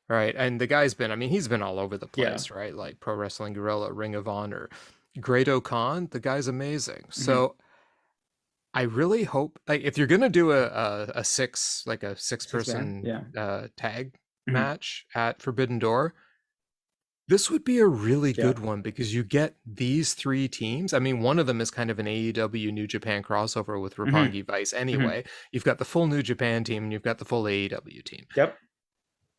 right? And the guy's been, I mean, he's been all over the Yeah. place, right? Like Pro Wrestling Guerrilla, Ring of Honor, Great Khan, the guy's amazing. Mm-hmm. So I really hope, like, if you're gonna do a six 6-man. person Yeah. tag Mm-hmm. match at Forbidden Door, this would be a really Yeah. good one because you get these three teams. I mean, one of them is kind of an AEW New Japan crossover with Mm-hmm. Roppongi Vice Mm-hmm. anyway. You've got the full New Japan team and you've got the full AEW team. Yep.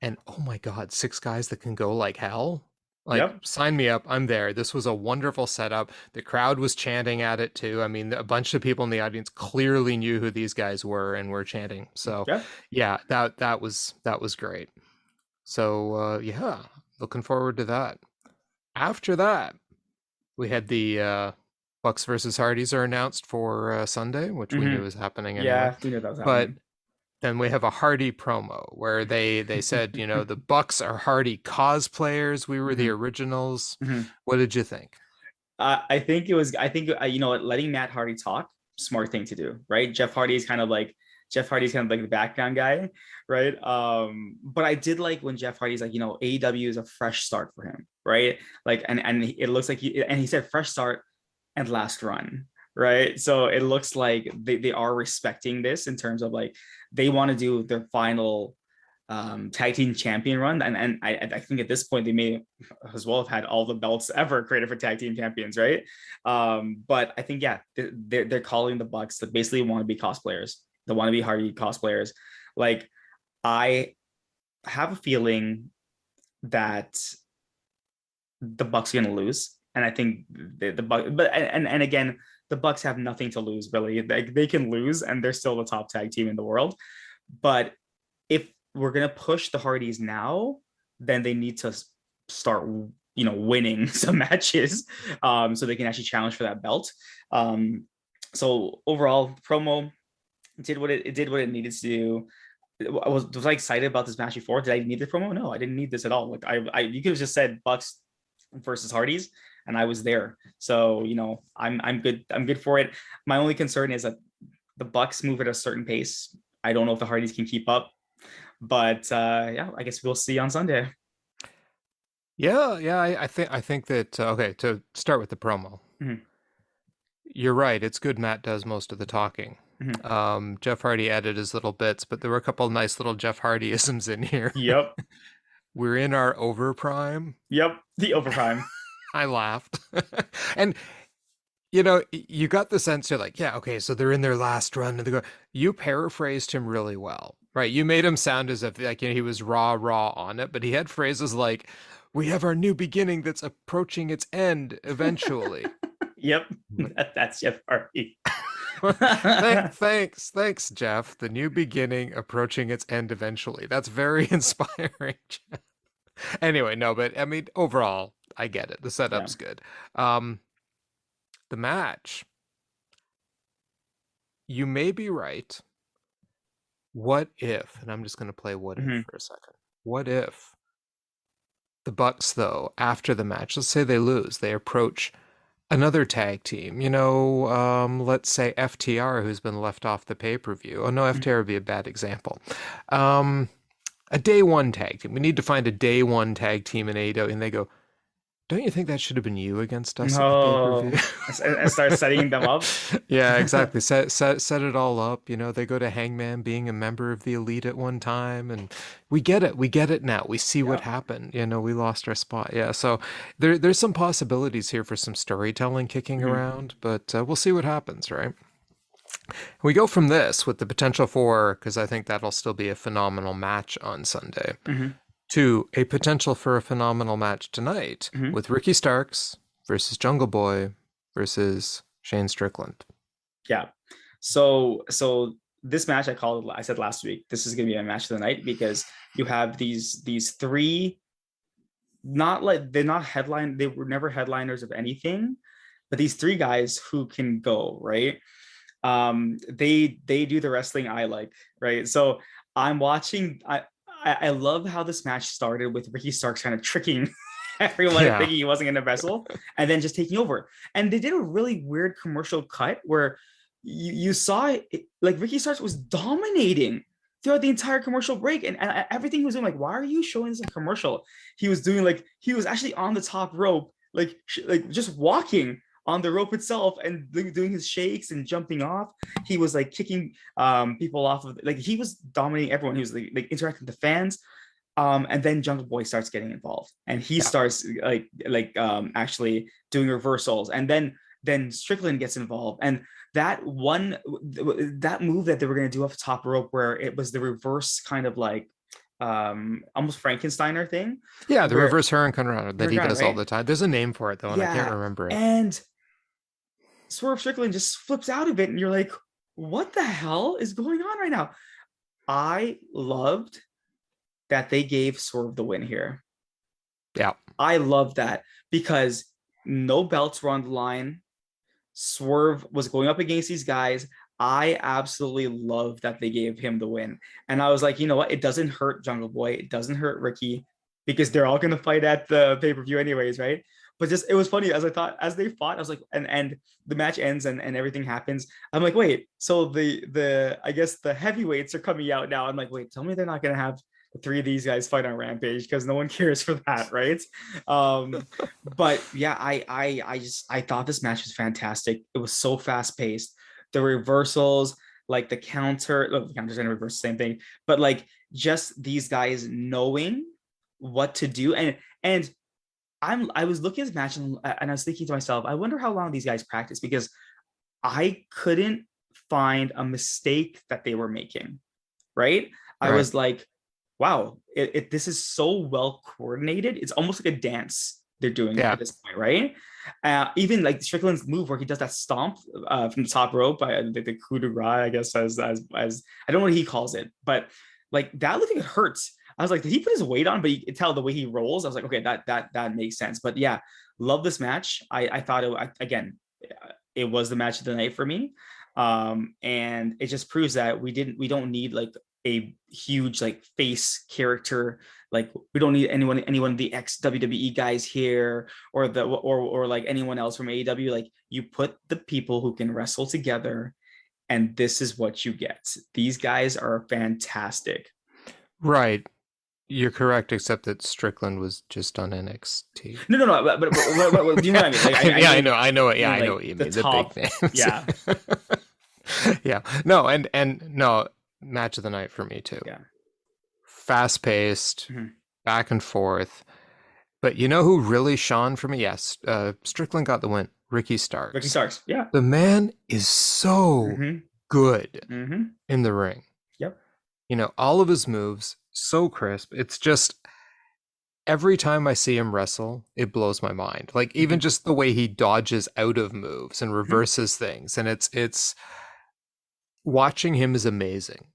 And oh my God, six guys that can go like hell. Like, Yep. sign me up. I'm there. This was a wonderful setup. The crowd was chanting at it too. I mean, a bunch of people in the audience clearly knew who these guys were and were chanting. So, Yep. yeah, that was great. So, yeah, looking forward to that. After that, we had the Bucks versus Hardys are announced for Sunday, which we knew Mm-hmm. was happening anyway. Yeah, we knew that was But happening. then we have a Hardy promo where they said, the Bucks are Hardy cosplayers. We were the Mm-hmm. originals. Mm-hmm. What did you think? I think it was. I think letting Matt Hardy talk, smart thing to do, right? Jeff Hardy's kind of like the background guy, right? But I did like when Jeff Hardy's like, AEW is a fresh start for him, right? Like, and it looks like he said fresh start and last run, right? So it looks like they are respecting this in terms of like they want to do their final tag team champion run, and I think at this point they may as well have had all the belts ever created for tag team champions, right? But I think yeah, they're calling the Bucks that basically want to be cosplayers. They want to be Hardy cosplayers. Like I have a feeling that the Bucks are going to lose, and I think the Bucks, but and again, the Bucks have nothing to lose really. They can lose, and they're still the top tag team in the world. But if we're gonna push the Hardys now, then they need to start, winning some matches, so they can actually challenge for that belt. So overall, promo did what it needed to do. Was I excited about this match before? Did I need the promo? No, I didn't need this at all. Like you could have just said Bucks versus Hardys, and I was there. So I'm good. I'm good for it. My only concern is that the Bucks move at a certain pace. I don't know if the Hardys can keep up, but yeah, I guess we'll see on Sunday. Yeah, yeah, I think that okay, to start with the promo. Mm-hmm. You're right. It's good Matt does most of the talking. Mm-hmm. Jeff Hardy added his little bits, but there were a couple of nice little Jeff Hardyisms in here. Yep. We're in our overprime. Yep. The overprime. I laughed. And You got the sense you're like, yeah, okay, so they're in their last run and they go. You paraphrased him really well, right? You made him sound as if like he was raw on it, but he had phrases like, "We have our new beginning that's approaching its end eventually." Yep, that's Jeff Hardy. Thanks, Jeff. The new beginning approaching its end eventually. That's very inspiring. Anyway, no, but I mean, overall, I get it. The Yeah. setup's good. Um, the match, you may be right. What if, and I'm just going to play what if Hmm. for a second. What if the Bucks, though, after the match, let's say they lose, they approach another tag team, let's say FTR, who's been left off the pay-per-view. Oh, no, FTR would be a bad example. Um, a day one tag team. We need to find a day one tag team in AEW, and they go, don't you think that should have been you against us at the pay-per-view? No, and start setting them up. Yeah, exactly. Set it all up. They go to Hangman being a member of the Elite at one time, and we get it. We get it now. We see what Yeah. happened. We lost our spot. Yeah, so there's some possibilities here for some storytelling kicking Hmm. around, but we'll see what happens, right? We go from this with the potential for, because I think that'll still be a phenomenal match on Sunday, Hmm. to a potential for a phenomenal match tonight Hmm. with Ricky Starks versus Jungle Boy versus Shane Strickland. Yeah. So this match I said last week, this is gonna be a match of the night because you have these three, not like they're not headline, they were never headliners of anything, but these three guys who can go, right? They do the wrestling I like, right? So I'm watching. I love how this match started with Ricky Starks kind of tricking everyone and Yeah. thinking he wasn't going to wrestle, and then just taking over. And they did a really weird commercial cut where you saw it, like Ricky Starks was dominating throughout the entire commercial break, and everything he was doing. Like, why are you showing this in commercial? He was doing like he was actually on the top rope, like just walking on the rope itself and doing his shakes and jumping off. He was like kicking people off of, like he was dominating everyone. He was like interacting with the fans. And then Jungle Boy starts getting involved, and he Yeah. starts actually doing reversals, and then Strickland gets involved, and that move that they were going to do off the top rope, where it was the reverse kind of like almost Frankensteiner thing, Yeah, the where reverse Hurricane Runner that he does all right, the time. There's a name for it though, and I can't yeah, remember it. and Swerve Strickland just flips out of it, and you're like, what the hell is going on right now? I loved that they gave Swerve the win here. Yeah. I love that because no belts were on the line. Swerve was going up against these guys. I absolutely love that they gave him the win. And I was like, you know what? It doesn't hurt Jungle Boy. It doesn't hurt Ricky because they're all going to fight at the pay-per-view anyways, right? But just it was funny as they fought, I was like, and the match ends and everything happens. I'm like, wait, so the I guess the heavyweights are coming out now. I'm like, wait, tell me they're not gonna have the three of these guys fight on Rampage because no one cares for that, right? But yeah, I thought this match was fantastic. It was so fast paced. The reversals, like the counter, look, the counters and reverse, same thing. But like just these guys knowing what to do, and I was looking at this match and I was thinking to myself, I wonder how long these guys practice because I couldn't find a mistake that they were making. Right? I Right. was like, wow, this is so well coordinated. It's almost like a dance they're doing Yeah. at this point, right? Even like Strickland's move where he does that stomp from the top rope, the coup de grace, I guess, as I don't know what he calls it, but like that looked like it hurts. I was like, did he put his weight on? But you could tell the way he rolls. I was like, okay, that makes sense. But yeah, love this match. I thought again, it was the match of the night for me. And it just proves that we don't need like a huge like face character. Like we don't need anyone of the ex WWE guys here or like anyone else from AEW. Like you put the people who can wrestle together, and this is what you get. These guys are fantastic. Right. You're correct, except that Strickland was just on NXT. No, but you know what I mean? Like Yeah, I know it. I Yeah, mean I know like what you the mean. The big top, names. yeah, Yeah. No, and no, match of the night for me too. yeah. Fast paced, Mhm. back and forth. But you know who really shone for me? Yes, Strickland got the win. Ricky Ricky Starks. Starks. Yeah. The man is so Mm-hmm. good Mm-hmm. in the ring. Yep. You know, all of his moves, so crisp. It's just every time I see him wrestle, it blows my mind. Like even Mm-hmm. just the way he dodges out of moves and Mm-hmm. reverses things. And it's watching him is amazing.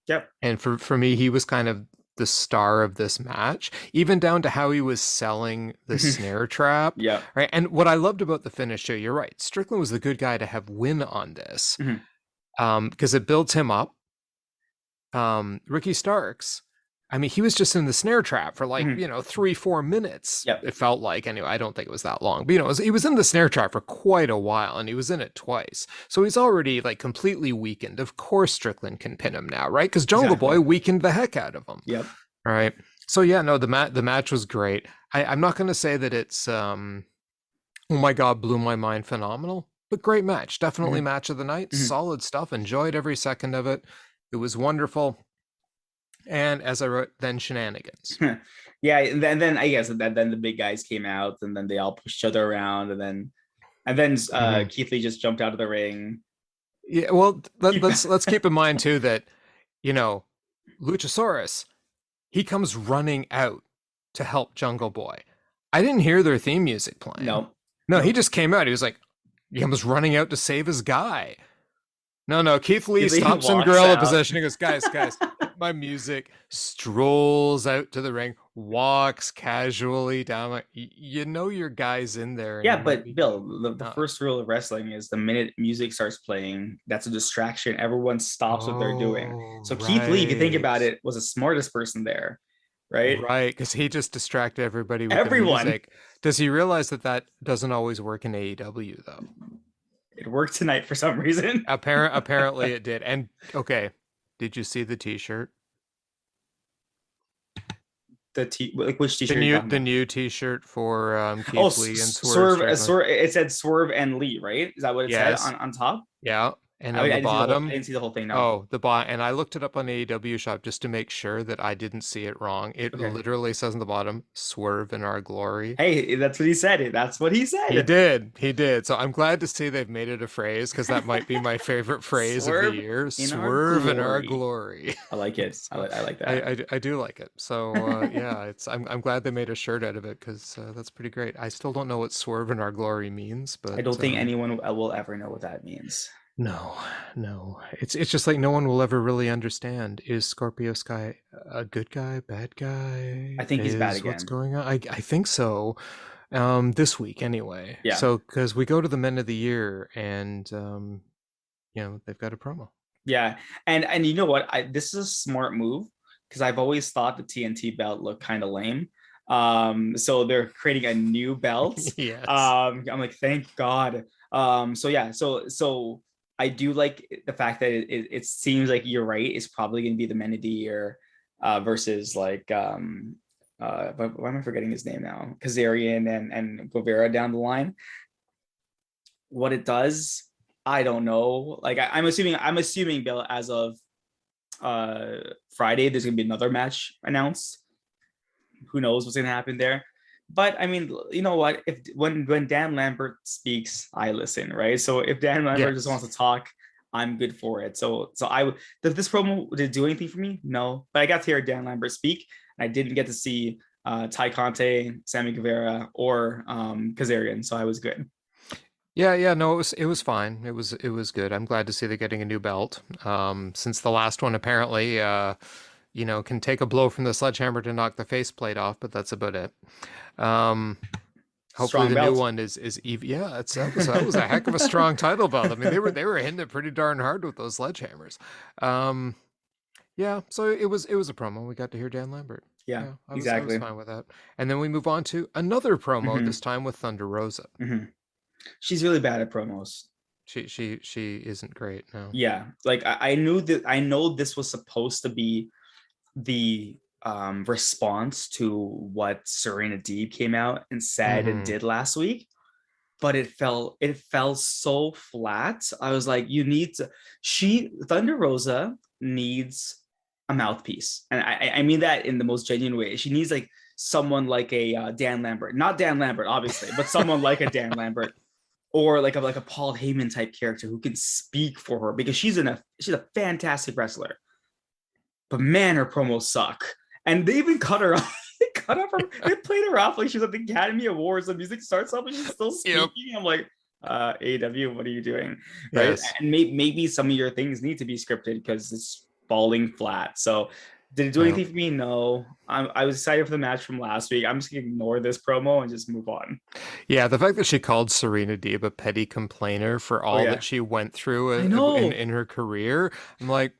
Yep. And for me, he was kind of the star of this match, even down to how he was selling the snare trap. Yep. Right. And what I loved about the finish show, you're right. Strickland was the good guy to have win on this. Mm-hmm. Because it builds him up. Ricky Starks, I mean, he was just in the snare trap for like, Mm-hmm. 3-4 minutes. Yep. It felt like, anyway, I don't think it was that long, but he was in the snare trap for quite a while, and he was in it twice. So he's already like completely weakened. Of course, Strickland can pin him now, right? Because Jungle Exactly. Boy weakened the heck out of him. Yep. All right. So yeah, no, the match was great. I'm not going to say that it's, oh my God, blew my mind, phenomenal, but great match. Definitely Mm-hmm. match of the night. Mm-hmm. Solid stuff. Enjoyed every second of it. It was wonderful. And as I wrote, then shenanigans. Yeah, and then I guess that then the big guys came out, and then they all pushed each other around, and then Keith Lee just jumped out of the ring. Yeah, well, let's keep in mind too that Luchasaurus, he comes running out to help Jungle Boy. I didn't hear their theme music playing. No, he just came out. He comes running out to save his guy. No, Keith Lee stops in gorilla position. He goes, guys, my music, strolls out to the ring, walks casually down. Your guy's in there. Yeah, but Bill, the first rule of wrestling is the minute music starts playing, that's a distraction. Everyone stops what they're doing. So right. Keith Lee, if you think about it, was the smartest person there, right? Right, because he just distracted everybody with everyone. The music. Does he realize that doesn't always work in AEW, though? It worked tonight for some reason. Apparently it did. And okay, did you see the T-shirt? Which T-shirt? The new T-shirt for Keith Lee and Swerve. It said Swerve and Lee, right? Is that what it said on top? Yeah. And on the bottom, I didn't see the whole thing. No. Oh, and I looked it up on AEW Shop just to make sure that I didn't see it wrong. It literally says on the bottom, "Swerve in our glory." Hey, that's what he said. That's what he said. He did. So I'm glad to see they've made it a phrase, because that might be my favorite phrase of the year. Swerve in our glory. I like it. I like that. I do like it. So yeah, I'm glad they made a shirt out of it, because that's pretty great. I still don't know what "Swerve in our glory" means, but I don't think anyone will ever know what that means. No. It's just like no one will ever really understand. Is Scorpio Sky a good guy, bad guy? I think he's bad again. What's going on? I think so. This week anyway. Yeah. So because we go to the Men of the Year, and they've got a promo. Yeah, and you know what? This is a smart move, because I've always thought the TNT belt looked kind of lame. So they're creating a new belt. Yes. I'm like, thank God. So I do like the fact that it seems like you're right. It's probably going to be the Men of the Year versus like why am I forgetting his name now? Kazarian and Guevara down the line. What it does, I don't know. Like I'm assuming Bill, as of Friday, there's going to be another match announced. Who knows what's going to happen there? But I mean, you know what? When Dan Lambert speaks, I listen, right? So if Dan Lambert just wants to talk, I'm good for it. So did this promo did it do anything for me? No, but I got to hear Dan Lambert speak. And I didn't get to see Ty Conte, Sammy Guevara, or Kazarian, so I was good. Yeah, no, it was fine. It was good. I'm glad to see they're getting a new belt. Since the last one apparently can take a blow from the sledgehammer to knock the faceplate off, but that's about it. Hopefully the new one is even. Yeah, that was a heck of a strong title belt. I mean, they were hitting it pretty darn hard with those sledgehammers. Yeah, so it was a promo. We got to hear Dan Lambert. Yeah, exactly. I was fine with that. And then we move on to another promo, this time with Thunder Rosa. Mm-hmm. She's really bad at promos. She isn't great. No. Yeah, like I know this was supposed to be the response to what Serena Deeb came out and said and did last week, but it fell so flat. I was like, Thunder Rosa needs a mouthpiece, and I mean that in the most genuine way. She needs like someone like a Dan Lambert, not Dan Lambert, obviously, but someone like a Dan Lambert, or like a Paul Heyman type character who can speak for her, because she's a fantastic wrestler. But man, her promos suck. And they even cut her off. They played her off like she was at the Academy Awards. The music starts up and she's still speaking. Yep. I'm like, AEW, what are you doing? Right. Yes. And maybe some of your things need to be scripted because it's falling flat. So did it do anything for me? No. I was excited for the match from last week. I'm just gonna ignore this promo and just move on. Yeah, the fact that she called Serena Deeb a petty complainer for all that she went through in her career, I'm like,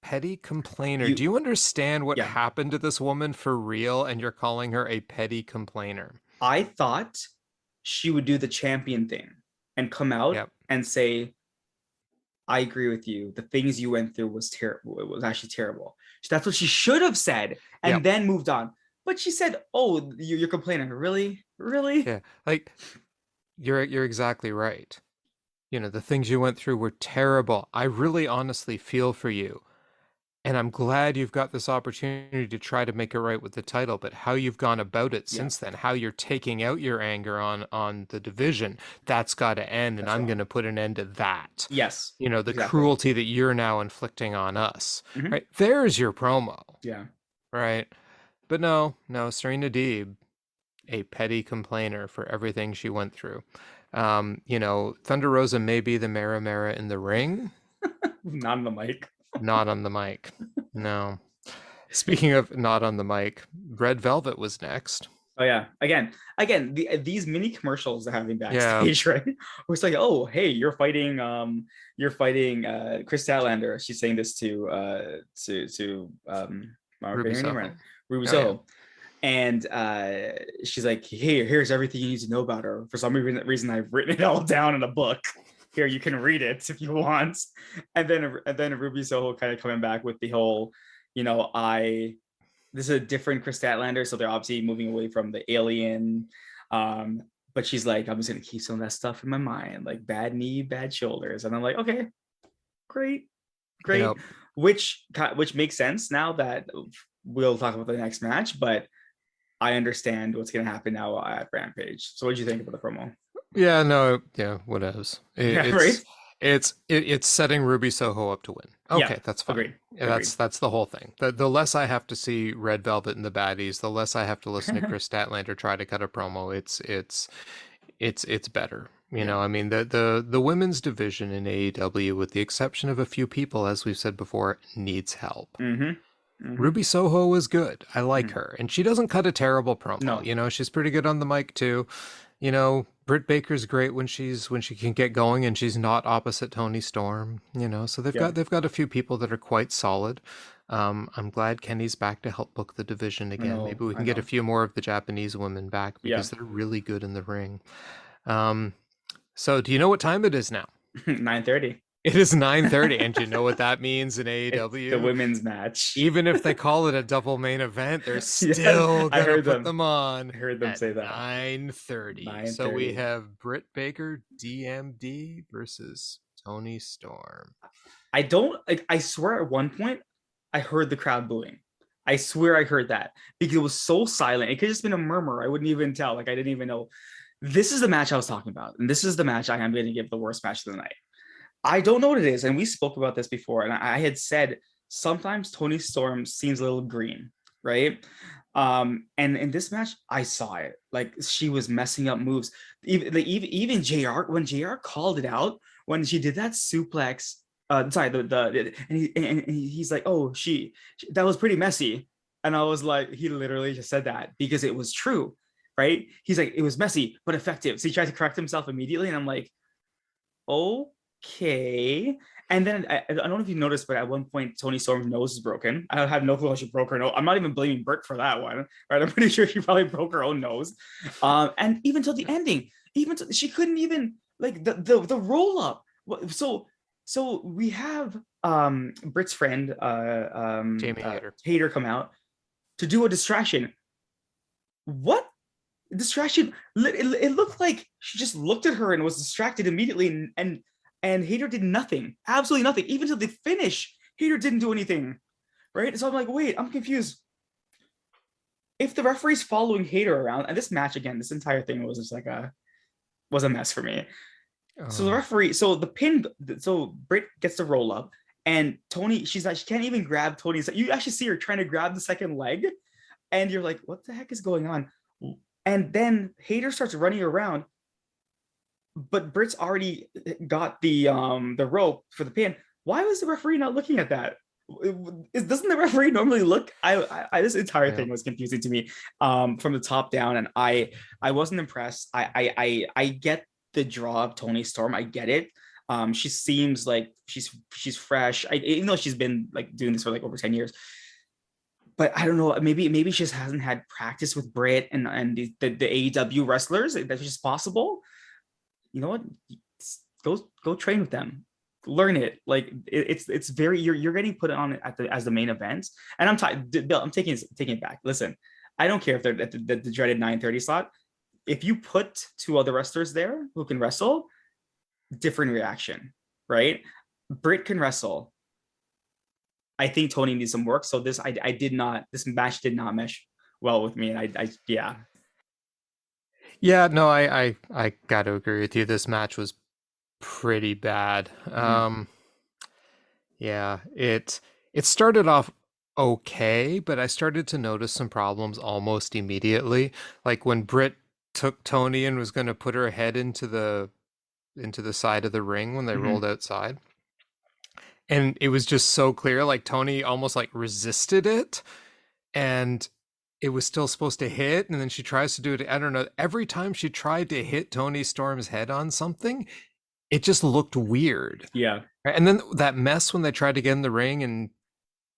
petty complainer. Do you understand what happened to this woman for real? And you're calling her a petty complainer. I thought she would do the champion thing and come out and say, I agree with you. The things you went through was terrible. It was actually terrible. That's what she should have said and then moved on. But she said, oh, you're complaining. Really? Yeah. Like, you're exactly right. You know, the things you went through were terrible. I really honestly feel for you. And I'm glad you've got this opportunity to try to make it right with the title, but how you've gone about it since then, how you're taking out your anger on the division, that's got to end. And I'm going to put an end to that. Yes. You know, the cruelty that you're now inflicting on us, right? There's your promo. Yeah. Right. But no, Serena Deeb, a petty complainer for everything she went through. You know, Thunder Rosa may be the Mara in the ring. Not on the mic. Not on the mic. No. Speaking of not on the mic, Red Velvet was next. Oh yeah. Again, these mini commercials they're having backstage, right? Where it's like, oh, hey, you're fighting Chris Statlander. She's saying this to Ruby Soho. Ruby Soho. And she's like, hey, here's everything you need to know about her. For some reason I've written it all down in a book. Here, you can read it if you want. And then Ruby Soho kind of coming back with the whole, you know, this is a different Chris Statlander, so they're obviously moving away from the alien. But she's like, I'm just gonna keep some of that stuff in my mind, like bad knee, bad shoulders. And I'm like, okay, great. Yep. Which makes sense now that we'll talk about the next match, but I understand what's gonna happen now at Rampage. So what did you think about the promo? Yeah, no, yeah, what else? It's setting Ruby Soho up to win. Okay, that's fine. Agreed. That's the whole thing. The less I have to see Red Velvet and the baddies, the less I have to listen to Chris Statlander try to cut a promo. It's better. You know, I mean, the women's division in AEW, with the exception of a few people, as we've said before, needs help. Ruby Soho is good. I like her, and she doesn't cut a terrible promo. No. You know, she's pretty good on the mic too. You know, Britt Baker's great when she can get going, and she's not opposite Toni Storm. You know, so they've got a few people that are quite solid. I'm glad Kenny's back to help book the division again. Maybe we can get a few more of the Japanese women back because they're really good in the ring. So do you know what time it is now? 9:30. It is 9:30, and you know what that means in AEW? It's the women's match. Even if they call it a double main event, they're still gonna put them on. I heard them say that. 9:30. So we have Britt Baker, D.M.D. versus Toni Storm. I swear at one point I heard the crowd booing. I swear I heard that because it was so silent. It could have just been a murmur. I wouldn't even tell. Like I didn't even know. This is the match I was talking about, and this is the match I am going to give the worst match of the night. I don't know what it is, and we spoke about this before, and I had said sometimes Toni Storm seems a little green, right? And in this match, I saw it. Like she was messing up moves. Even JR, when JR called it out, when she did that suplex, he's like, oh, she that was pretty messy. And I was like, he literally just said that because it was true, right? He's like, it was messy, but effective. So he tried to correct himself immediately, and I'm like, okay. And then I don't know if you noticed, but at one point Toni Storm's nose is broken. I have no clue how she broke her nose. I'm not even blaming Britt for that one, right? I'm pretty sure she probably broke her own nose. And even till the ending, she couldn't even like the roll up. So we have Britt's friend Jamie Hayter come out to do a distraction. What distraction? It looked like she just looked at her and was distracted immediately, and Hayter did nothing, absolutely nothing. Even till the finish, Hayter didn't do anything, right? So I'm like, wait, I'm confused. if the referee's following Hater around, and this match again, this entire thing was just like a mess for me. So the Oh, referee, so Britt gets the roll up, and Toni, she can't even grab Tony's. You actually see her trying to grab the second leg, and you're like, what the heck is going on? And then Hater starts running around, but Britt's already got the rope for the pin. Why was the referee not looking at that? Doesn't the referee normally look? This entire yeah. thing was confusing to me from the top down, and I wasn't impressed. I get the draw of Toni Storm. I get it. She seems like she's fresh. Even though she's been like doing this for like over 10 years, but I don't know. Maybe she just hasn't had practice with Britt and the AEW wrestlers. That's just possible. You know what? Go train with them, learn it. Like it's very you're getting put on as the main event. And Bill, I'm taking it back. Listen, I don't care if they're at the dreaded 9:30 slot. If you put two other wrestlers there who can wrestle, different reaction, right? Britt can wrestle. I think Toni needs some work. So this match did not mesh well with me. And I yeah. Yeah, no, I got to agree with you. This match was pretty bad. Mhm. Yeah, it started off okay, but I started to notice some problems almost immediately. Like when Britt took Toni and was going to put her head into the side of the ring when they rolled Mhm. outside. And it was just so clear, like Toni almost like resisted it, and it was still supposed to hit, and then she tries to do it. I don't know. Every time she tried to hit Toni Storm's head on something, it just looked weird. Yeah. Right? And then that mess when they tried to get in the ring and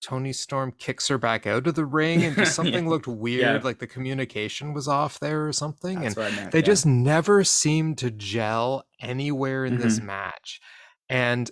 Toni Storm kicks her back out of the ring, and just Yeah. something looked weird, Yeah. like the communication was off there or something. That's And what I meant. they Yeah. just never seemed to gel anywhere in this Mhm. match. And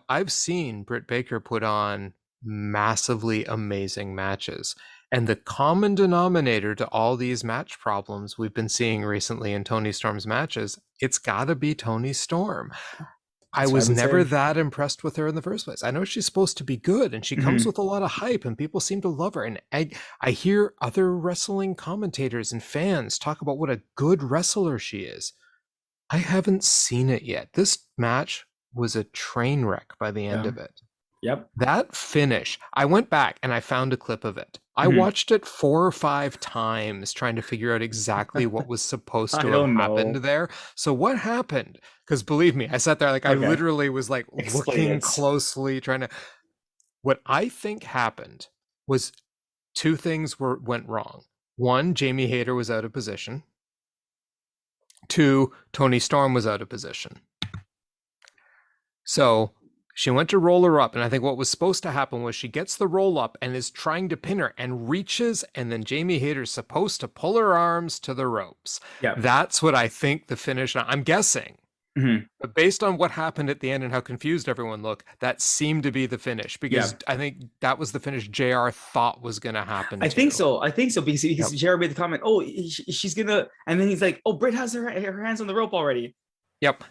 I've seen Britt Baker put on massively amazing matches. And the common denominator to all these match problems we've been seeing recently in Toni Storm's matches, it's got to be Toni Storm. I That's what I was would never say. that impressed with her in the first place. I know she's supposed to be good and she comes Mhm. with a lot of hype and people seem to love her. And I hear other wrestling commentators and fans talk about what a good wrestler she is. I haven't seen it yet. This match was a train wreck by the end Yeah. of it. Yep. That finish, I went back and I found a clip of it. I Mhm. watched it 4 or 5 times trying to figure out exactly what was supposed I to have don't happened know. there. So what happened? Because believe me, I sat there like I Okay. literally was like Explain looking it. closely, trying to. What I think happened was two things went wrong. One, Jamie Hayter was out of position. Two, Toni Storm was out of position. So she went to roll her up, and I think what was supposed to happen was she gets the roll up and is trying to pin her and reaches, and then Jamie Hayter's supposed to pull her arms to the ropes. Yep. That's what I think the finish. I'm guessing, Mhm. but based on what happened at the end and how confused everyone looked, that seemed to be the finish because Yep. I think that was the finish JR thought was going to happen I think too. so. I think so because Yep. Jared made the comment. Oh, she's gonna, and then he's like, "Oh, Britt has her hands on the rope already." Yep.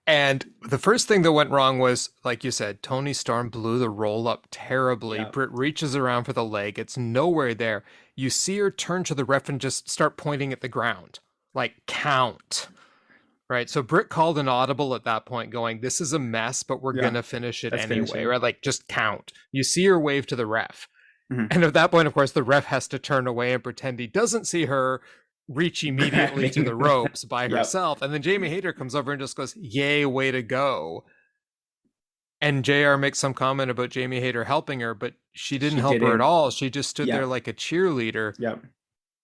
And the first thing that went wrong was, like you said, Toni Storm blew the roll up terribly. Yeah. Britt reaches around for the leg. It's nowhere there. You see her turn to the ref and just start pointing at the ground, like count. Right. So Britt called an audible at that point, going, "This is a mess, but we're Yeah. going to finish it Let's finish anyway." it. Right. Like just count. You see her wave to the ref. Mhm. And at that point, of course, the ref has to turn away and pretend he doesn't see her reach immediately to the Grabbing. ropes by Yep. herself. And then Jamie Hayter comes over and just goes, "Yay, way to go." And JR makes some comment about Jamie Hayter helping her, but she didn't She help her at didn't. all. She just stood there Yep. like a cheerleader. Yep.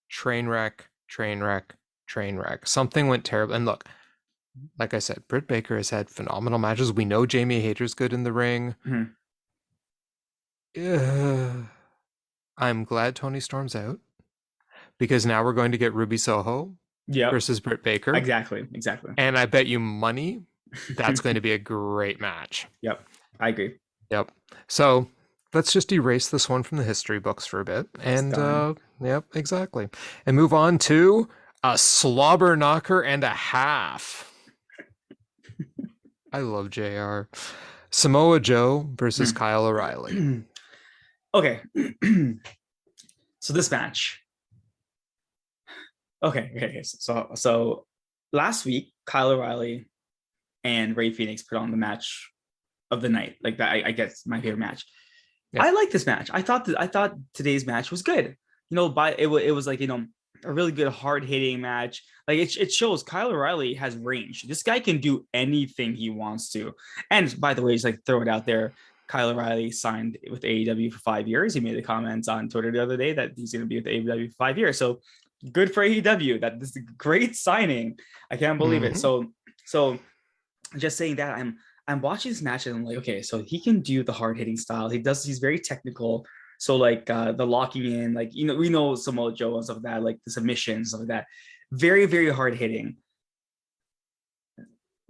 Train wreck, train wreck, train wreck. Something went terrible. And look, like I said, Britt Baker has had phenomenal matches. We know Jamie Hayter's good in the ring. Mhm. Ugh. I'm glad Toni Storm's out because now we're going to get Ruby Soho Yep. versus Britt Baker. Exactly. Exactly. And I bet you money that's going to be a great match. Yep. I agree. Yep. So let's just erase this one from the history books for a bit. It's And done. yep, exactly. And move on to a slobber knocker and a half. I love JR. Samoa Joe versus Mhm. Kyle O'Reilly. Okay. So this match. Okay. So last week, Kyle O'Reilly and Ray Phoenix put on the match of the night. Like that, I guess my favorite match. Yeah. I like this match. I thought today's match was good. It was like a really good hard hitting match. Like it shows Kyle O'Reilly has range. This guy can do anything he wants to. And by the way, just like throw it out there. Kyle O'Reilly signed with AEW for 5 years. He made a comment on Twitter the other day that he's going to be with AEW for 5 years. So good for AEW. That this is a great signing. I can't believe it. So just saying that I'm watching this match and I'm like, okay, so he can do the hard hitting style. He's very technical. So like the locking in, like we know Samoa Joe and stuff like that, like the submissions, stuff like that. Very, very hard hitting.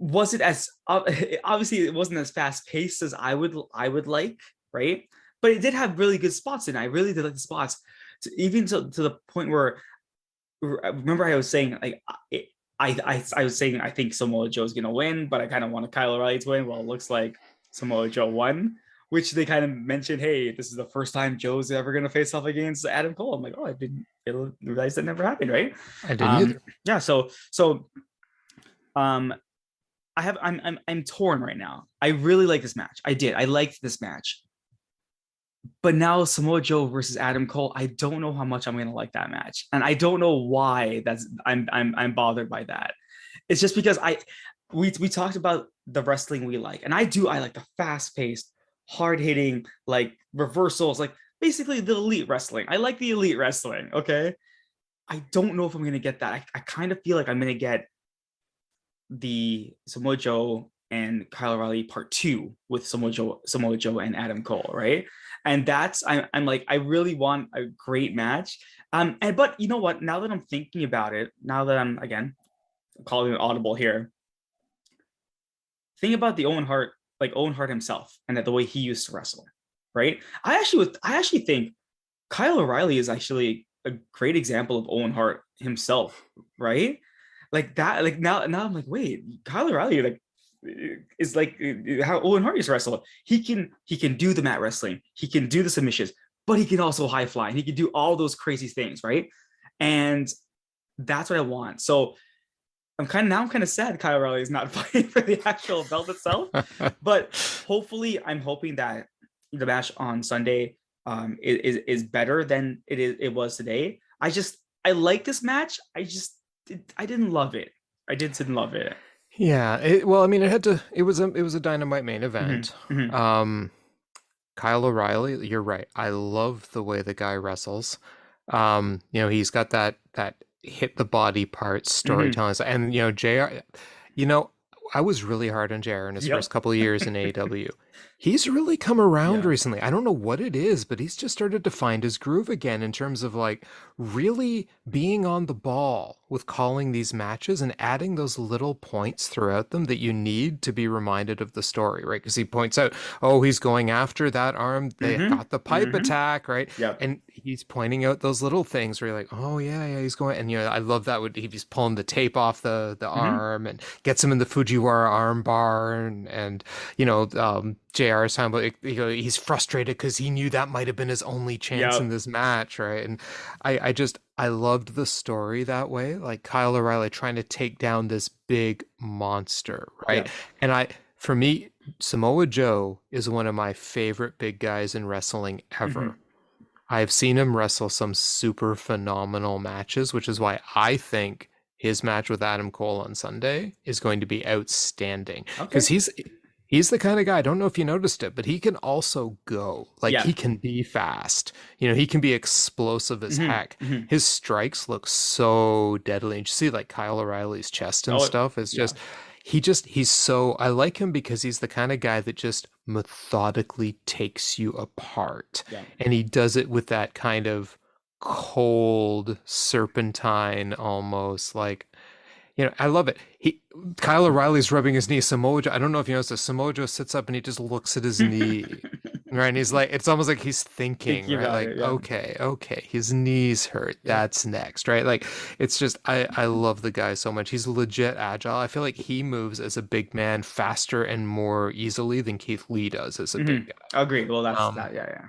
Was it as obviously it wasn't as fast paced as I would like, right? But it did have really good spots, and I really did like the spots, even to the point where remember I was saying like I was saying I think Samoa Joe's gonna win, but I kind of want Kyle O'Reilly to win. Well, it looks like Samoa Joe won, which they kind of mentioned, hey, this is the first time Joe's ever gonna face off against Adam Cole. I'm like, oh, I didn't realize that never happened, right? I didn't either. Yeah, so I'm torn right now. I really like this match. I liked this match. But now Samoa Joe versus Adam Cole, I don't know how much I'm gonna like that match, and I don't know why. I'm bothered by that. It's just because we talked about the wrestling we like, and I like the fast paced, hard hitting, like reversals, like basically the elite wrestling. I like the elite wrestling. Okay, I don't know if I'm gonna get that. I kind of feel like I'm gonna get the Samoa Joe and Kyle O'Reilly part 2 with Samoa Joe and Adam Cole, right? And that's I'm like, I really want a great match. But you know what? Now that I'm thinking about it, now that I'm again calling it audible here, think about the Owen Hart himself, and that the way he used to wrestle, right? I actually think Kyle O'Reilly is actually a great example of Owen Hart himself, right? Like that, like now I'm like, wait, Kyle O'Reilly like is like how Owen Hart used to wrestle. He can do the mat wrestling, he can do the submissions, but he can also high fly, and he can do all those crazy things, right? And that's what I want. So I'm kind of sad Kyle O'Reilly is not fighting for the actual belt itself. But hopefully, I'm hoping that the match on Sunday is better than it was today. I like this match. I didn't love it. I didn't love it. Yeah, well, I mean, it was a Dynamite main event. Kyle O'Reilly, you're right. I love the way the guy wrestles. He's got that hit the body part storytelling, and JR, I was really hard on JR in his first couple of years in AEW. He's really come around recently. I don't know what it is, but he's just started to find his groove again in terms of like really being on the ball with calling these matches and adding those little points throughout them that you need to be reminded of the story, right? Because he points out, oh, he's going after that arm. They got the pipe attack, right? Yep. And he's pointing out those little things where you're like, oh, yeah, he's going. And, I love that when he's pulling the tape off the arm and gets him in the Fujiwara arm bar. And JR is talking about, he's frustrated because he knew that might have been his only chance in this match, right? And I loved the story that way, like Kyle O'Reilly trying to take down this big monster, right? And for me, Samoa Joe is one of my favorite big guys in wrestling ever. I've seen him wrestle some super phenomenal matches, which is why I think his match with Adam Cole on Sunday is going to be outstanding. Because he's the kind of guy, I don't know if you noticed it, but he can also go. Like, he can be fast. he can be explosive as heck. His strikes look so deadly. And you see, like, Kyle O'Reilly's chest and stuff. It's just, he's so, I like him because he's the kind of guy that just methodically takes you apart. And he does it with that kind of cold serpentine almost, like, I love it. Kyle O'Reilly's rubbing his knee. Samoa Joe, I don't know if you noticed this. Samoa Joe sits up and he just looks at his knee, right? And he's like, it's almost like he's thinking, right? Like, okay, his knees hurt. That's next, right? Like, it's just, I love the guy so much. He's legit agile. I feel like he moves as a big man faster and more easily than Keith Lee does as a big guy. Agreed. Well, that's that. Yeah.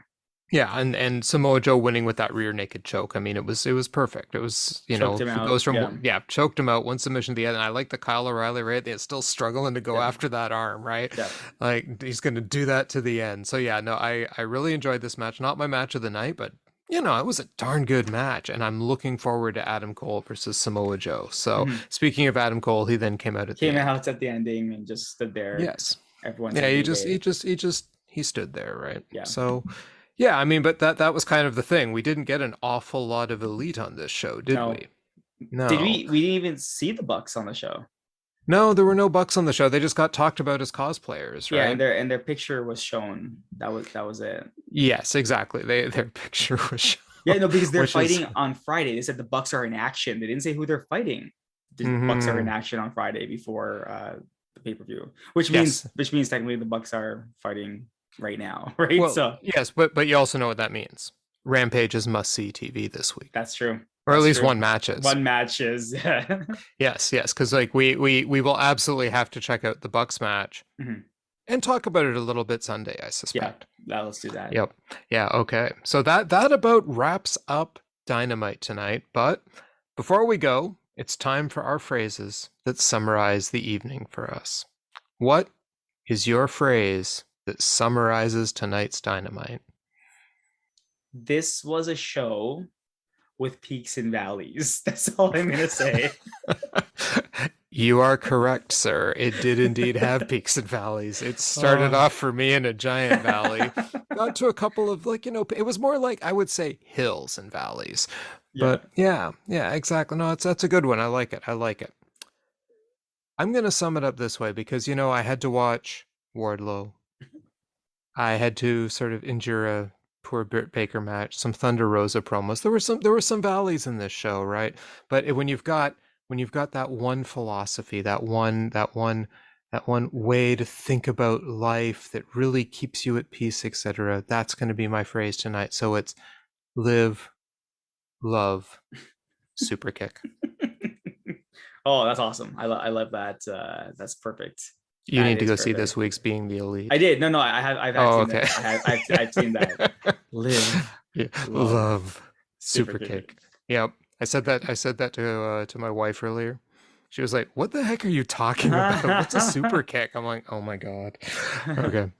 Yeah, and Samoa Joe winning with that rear naked choke. I mean, it was perfect. It was, Choked him if it out. goes Yeah. from, yeah, choked him out, one submission to the other. And I like the Kyle O'Reilly, right? They're still struggling to go Yeah. after that arm, right? Yeah. Like he's gonna do that to the end. So yeah, no, I really enjoyed this match. Not my match of the night, but it was a darn good match, and I'm looking forward to Adam Cole versus Samoa Joe. So Mhm. speaking of Adam Cole, he then came out at the Came end. out at the ending and just stood there. Yes. Everyone Yeah, said he Bay just he Bay. just he just he stood there, right? Yeah. So yeah, I mean, but that was kind of the thing. We didn't get an awful lot of elite on this show, did No. we? Did No. we didn't even see the Bucks on the show. No, there were no Bucks on the show. They just got talked about as cosplayers, Yeah, and right? their picture was shown. That was it. Yes, exactly. Their picture was shown, Yeah, no, because they're which is fighting on Friday. They said the Bucks are in action. They didn't say who they're fighting. The Bucks are in mhm. action on Friday before the pay-per-view, which means Yes. technically the Bucks are fighting right now, right? Well, So yes, but you also know what that means. Rampage is must-see TV this week. that's true. Or at That's least true. one matches. One match is yeah. Yes, yes, because like we will absolutely have to check out the Bucks match Mhm. and talk about it a little bit Sunday, I Yeah, suspect. let's do that. Yep. Yeah, okay. So that about wraps up Dynamite tonight. But before we go, it's time for our phrases that summarize the evening for us. What is your phrase that summarizes tonight's Dynamite? This was a show with peaks and valleys. That's all I'm gonna say. You are correct, sir. It did indeed have peaks and valleys. It started Oh. off for me in a giant valley, got to a couple of it was more like I would say hills and valleys. Yeah. But yeah, yeah, exactly. No, that's a good one. I like it. I like it. I'm gonna sum it up this way because I had to watch Wardlow. I had to sort of endure a poor Britt Baker match, some Thunder Rosa promos. There were some valleys in this show, right? But when you've got that one philosophy, that one way to think about life that really keeps you at peace, etc. That's going to be my phrase tonight. So it's live, love, super kick. Oh, that's awesome. I love that. That's perfect. You That need to is go see this perfect. week's Being the Elite. I did. No, I've Oh, seen okay. that. I've seen that. Live, Yeah, love, love super super kick. kick. Yep. I said that to my wife earlier. She was like, "What the heck are you talking about? What's a super kick?" I'm like, "Oh my god." Okay.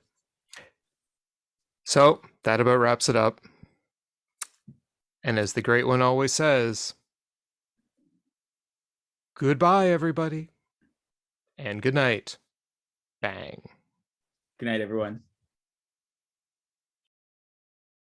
So, that about wraps it up. And as the great one always says, goodbye everybody and good night. Bang. Good night, everyone.